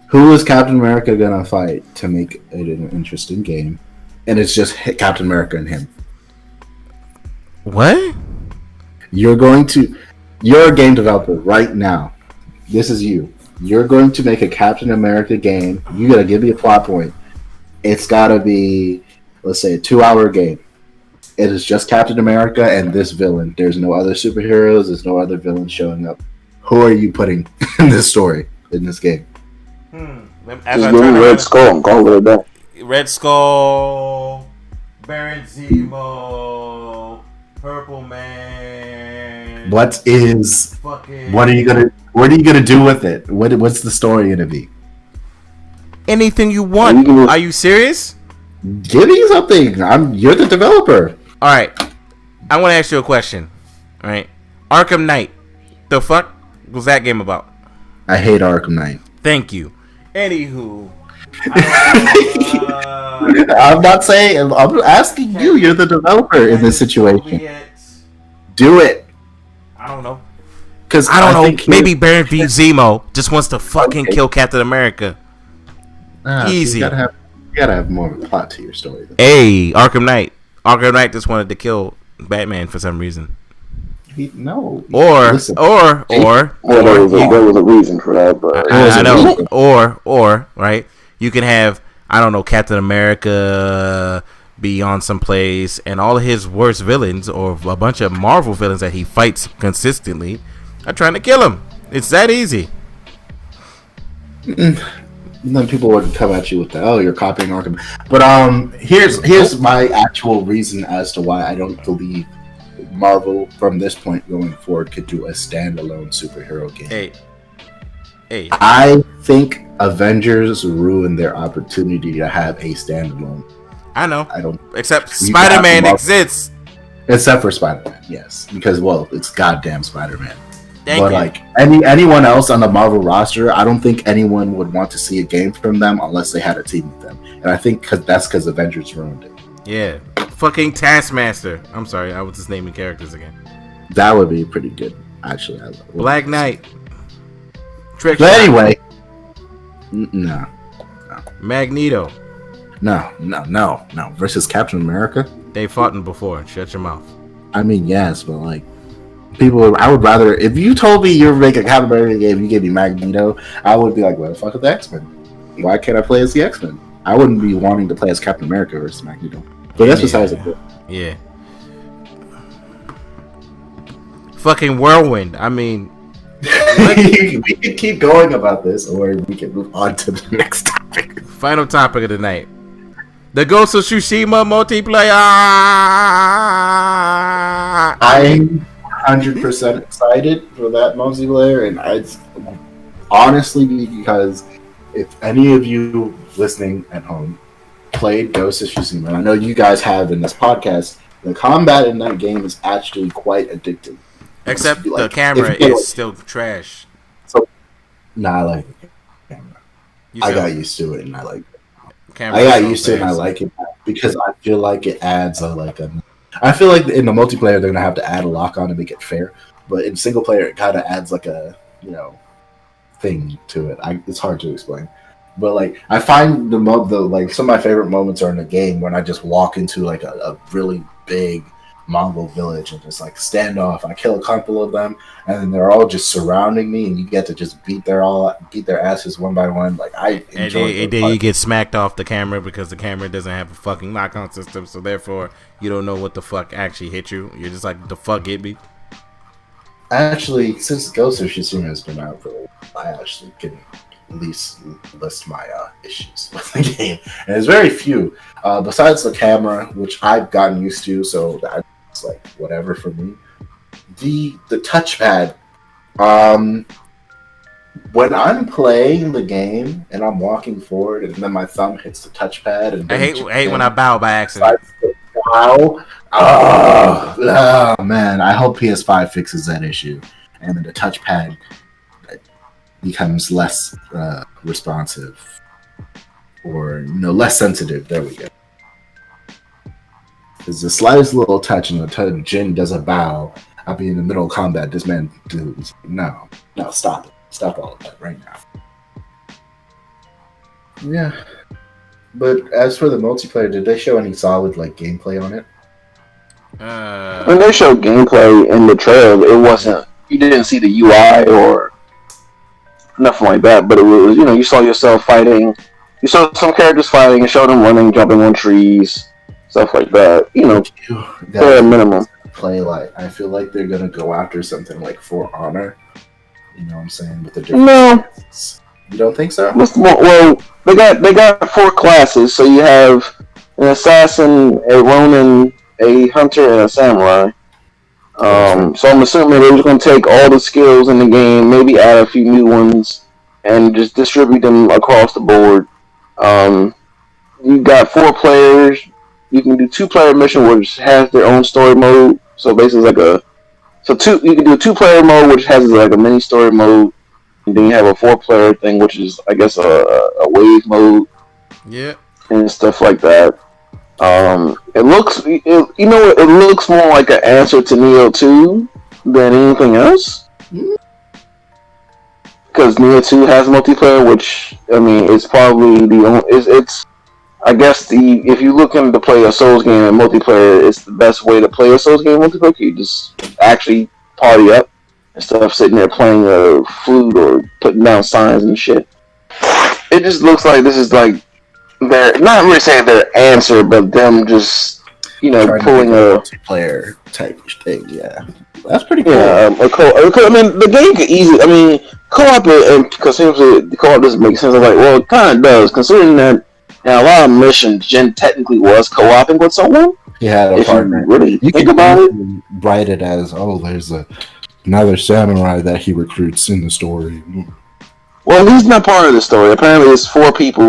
Who is Captain America gonna fight to make it an interesting game? And it's just Captain America and him. What? You're a game developer right now. This is you. You're going to make a Captain America game. You gotta give me a plot point. It's gotta be, let's say, a 2-hour game. It is just Captain America and this villain. There's no other superheroes. There's no other villains showing up. Who are you putting in this story, in this game? Just give me Red Skull and call it a day. Red Skull, Baron Zemo, Purple Man. What are you gonna do with it? What's the story gonna be? Anything you want. Are you serious? Give me something. You're the developer. All right. I want to ask you a question. All right. Arkham Knight. The fuck was that game about? I hate Arkham Knight. Thank you. Anywho. I'm not saying. I'm asking you. You're the developer in this situation. Do it. I don't know. Because I don't know. Maybe Baron v. Zemo just wants to fucking kill Captain America. Easy. You gotta have more of a plot to your story. Hey, Arkham Knight. Arkham Knight just wanted to kill Batman for some reason. Or there was a reason for that, but I know. Or right, you can have, I don't know, Captain America be on some place, and all of his worst villains or a bunch of Marvel villains that he fights consistently are trying to kill him. It's that easy. And then people would come at you with you're copying Arkham. But here's my actual reason as to why I don't believe Marvel from this point going forward could do a standalone superhero game. Hey. I think Avengers ruined their opportunity to have a standalone. I know. I don't. Except Spider-Man exists. Except for Spider-Man, yes, because it's goddamn Spider-Man. But like anyone else on the Marvel roster, I don't think anyone would want to see a game from them unless they had a team with them. And I think that's because Avengers ruined it. Yeah, fucking Taskmaster. I'm sorry, I was just naming characters again. That would be pretty good, actually. Black Knight. But anyway, no. Magneto. No. Versus Captain America. They fought him before. Shut your mouth. I mean, yes, but like people, I would rather if you told me you're making a Captain America game, you gave me Magneto, I would be like, "Where the fuck are the X-Men? Why can't I play as the X-Men?" I wouldn't be wanting to play as Captain America versus Magneto. But that's besides the point. Yeah. Fucking whirlwind. I mean, we can keep going about this, or we can move on to the next topic. Final topic of the night. The Ghost of Tsushima multiplayer. I'm 100% excited for that multiplayer, and it's honestly because if any of you listening at home played Ghost of Tsushima, and I know you guys have in this podcast, the combat in that game is actually quite addictive. Except the camera is still trash. So, I like the camera. I got used to it, and I like it. I got used to it, and I like it because I feel like it adds I feel like in the multiplayer they're gonna have to add a lock on to make it fair, but in single player it kind of adds like a thing to it. It's hard to explain, but like I find the like some of my favorite moments are in the game when I just walk into like a really big Mongol village and just like stand off. I kill a couple of them, and then they're all just surrounding me, and you get to just beat their asses one by one. Like I enjoy. And then you get smacked off the camera because the camera doesn't have a fucking lock-on system, so therefore you don't know what the fuck actually hit you. You're just like, the fuck hit me. Actually, since Ghost of Tsushima has been out for a while, I actually can at least list my issues with the game, and there's very few. Besides the camera, which I've gotten used to, so that's like whatever for me. The touchpad. When I'm playing the game and I'm walking forward, and then my thumb hits the touchpad, and I hate when I bow by accident. Wow! Oh man! I hope PS5 fixes that issue, and then the touchpad becomes less responsive, or less sensitive. There we go. Because the slightest little touch and the Jin does a bow, I'll be in the middle of combat. This man, dude, no, stop it. Stop all of that right now. Yeah. But as for the multiplayer, did they show any solid gameplay on it? When they showed gameplay in the trailer, it wasn't. You didn't see the UI or nothing like that. But it was, you saw yourself fighting. You saw some characters fighting and showed them running, jumping on trees, stuff like that. Bare minimum. Play I feel like they're gonna go after something like For Honor. You know what I'm saying? With the different classes. You don't think so? Well, they got 4 classes, so you have an assassin, a ronin, a hunter, and a samurai. So I'm assuming they're just gonna take all the skills in the game, maybe add a few new ones, and just distribute them across the board. You got 4 players. You can do 2-player mission, which has their own story mode. So basically, you can do a 2-player mode, which has like a mini story mode, and then you have a 4-player thing, which is, I guess, a wave mode, and stuff like that. It looks more like an answer to Neo 2 than anything else, because Neo 2 has multiplayer, which it's probably the only. It's I guess if you're looking to play a Souls game in multiplayer, it's the best way to play a Souls game in multiplayer. You just actually party up instead of sitting there playing a flute or putting down signs and shit. It just looks like this is like they're not really saying their answer, but them just pulling a multiplayer type thing. Yeah, that's pretty cool. The game could easily. Co-op it, because the co-op doesn't make sense. I'm like, well, it kind of does, considering that. Now, a lot of missions, Jin technically was co-oping with someone. He had a partner. You think about it? Write it as, there's another samurai that he recruits in the story. Well, he's not part of the story. Apparently, it's 4 people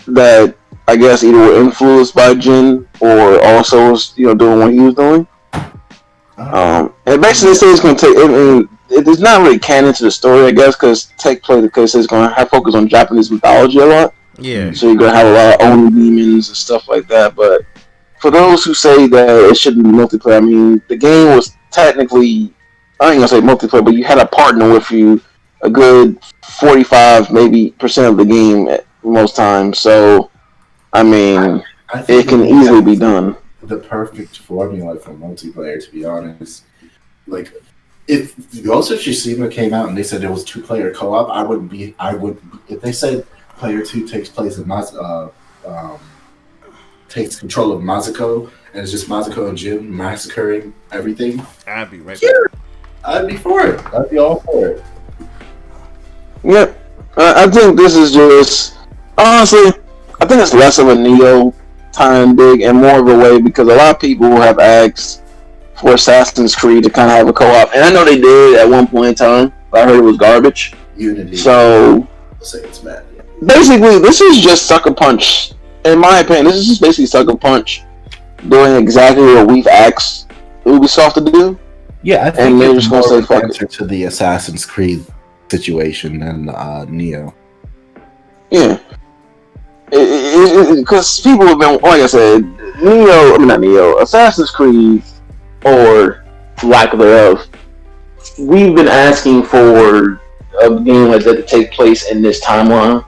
that I guess either were influenced by Jin or also was, doing what he was doing. And basically, it's going to take. It's not really canon to the story, I guess, because it's going to have focus on Japanese mythology a lot. Yeah. So you're going to have a lot of Oni demons and stuff like that. But for those who say that it shouldn't be multiplayer, the game was technically, I ain't going to say multiplayer, but you had a partner with you a good 45% of the game at most times. So I mean, I it think can easily be done. the perfect formula for multiplayer, to be honest. Like, if Ghost of Tsushima came out and they said it was 2-player co-op, I would. If they said player 2 takes place in takes control of Mazuko and it's just Mazuko and Jim massacring everything, I'd be right back. I'd be for it. I'd be all for it. Yep. I think this is just, honestly, I think it's less of a Neo time dig and more of a way because a lot of people have asked for Assassin's Creed to kind of have a co-op, and I know they did at one point in time, but I heard it was garbage. Unity. So, I'll say it's bad. Yeah. Basically, this is just Sucker Punch. In my opinion, this is just basically Sucker Punch doing exactly what we've asked Ubisoft to do. Yeah, I think they're just going to say fuck answer to the Assassin's Creed situation and Neo. Yeah. Because people have been, like I said, Assassin's Creed, or lack thereof, we've been asking for a game like that to take place in this timeline.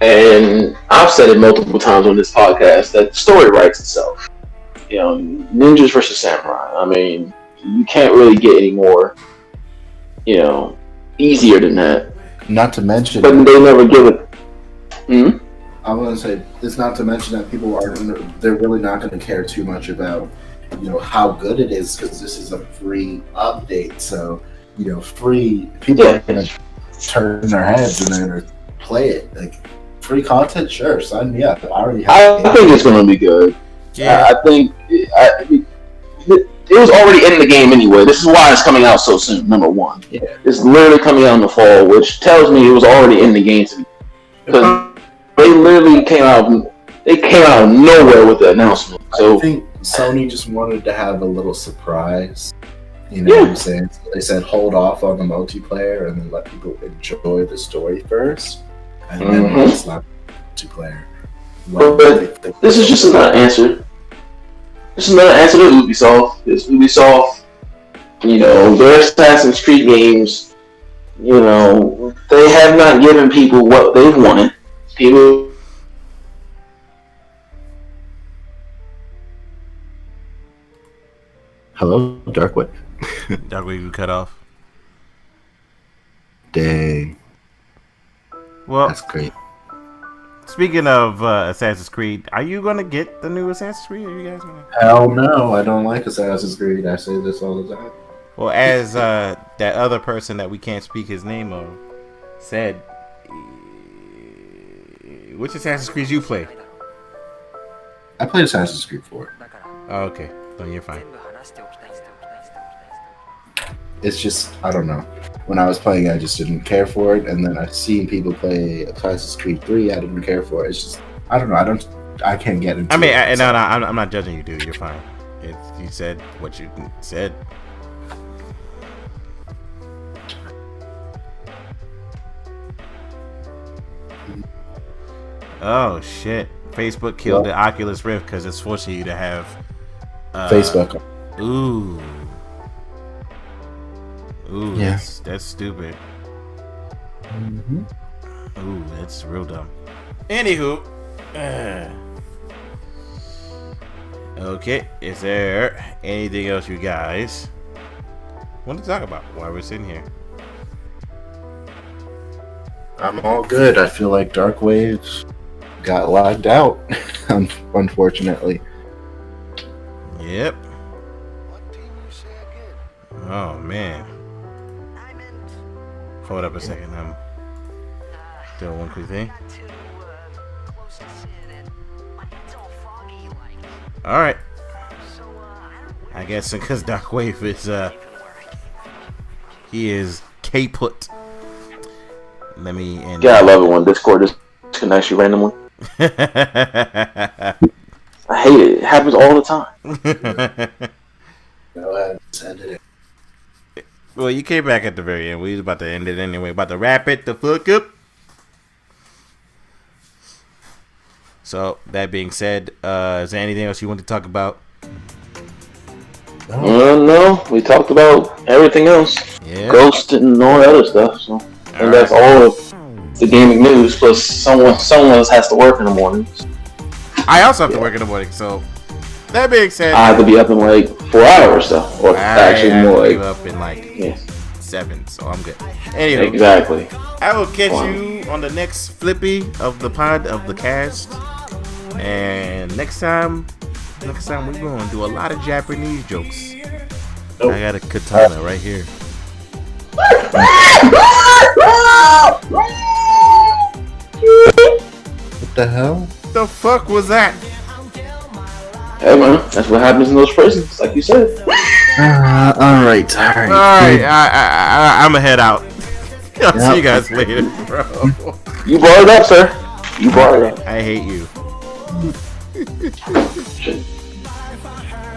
And I've said it multiple times on this podcast that the story writes itself. You know, ninjas versus samurai. I mean, you can't really get any more, easier than that. Not to mention, but they never give it. I want to say it's not to mention that people they're really not going to care too much about how good it is because this is a free update. So free people are going to turn their heads and they're going to play it. Like free content, sure, sign me up. I think it's going to be good. Yeah, I think it was already in the game anyway. This is why it's coming out so soon. Number one, it's literally coming out in the fall, which tells me it was already in the game to be. Because they literally came out of nowhere with the announcement. So I think Sony just wanted to have a little surprise. You know what I'm saying? So they said hold off on the multiplayer and then let people enjoy the story first, and then slap multiplayer. But this is just another answer. This is another answer to Ubisoft. It's Ubisoft. Their Assassin's Creed games. They have not given people what they've wanted. People. Hello, Darkwave. Darkwave, you cut off. Dang. Well, that's great. Speaking of Assassin's Creed, are you gonna get the new Assassin's Creed? Are you guys gonna? Hell no, I don't like Assassin's Creed. I say this all the time. Well, as that other person that we can't speak his name of said, which Assassin's Creed you play? I played Assassin's Creed 4. Oh, okay. No, you're fine. It's just, I don't know. When I was playing, I just didn't care for it, and then I've seen people play Assassin's Creed 3. I didn't care for it. It's just, I don't know. I can't get into. I mean, it. No, I'm not judging you, dude. You're fine. You said what you said. Oh shit! Facebook killed the Oculus Rift because it's forcing you to have Facebook. Ooh, yeah. That's stupid. Mm-hmm. Ooh, that's real dumb. Anywho, okay. Is there anything else you guys want to talk about while we're sitting here? I'm all good. I feel like Darkwave got logged out, unfortunately. Yep. Oh man. Hold up a second. I'm doing one quick thing. All right. I guess because Darkwave is he is kaput. Let me end. Yeah, I love it when Discord disconnects you randomly. I hate it. It happens all the time. Well, you came back at the very end. We was about to end it anyway. About to wrap it the fuck up. So, that being said, is there anything else you want to talk about? No, we talked about everything else. Yeah. Ghost and all that other stuff. So, and that's all the gaming news. Plus, someone else has to work in the mornings. I also have to work in the morning, so that being said, I have to be up in like 4 hours though, or actually more. I up in like 7, so I'm good. Anyway, exactly. I will catch you on the next flippy of the pod of the cast, and next time we're gonna do a lot of Japanese jokes. I got a katana right here. What the hell? The fuck was that? Hey man, that's what happens in those prisons, like you said. All right. I'm gonna head out. I'll see you guys later, bro. You brought it up, sir. You brought it up. I hate you.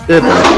Goodbye.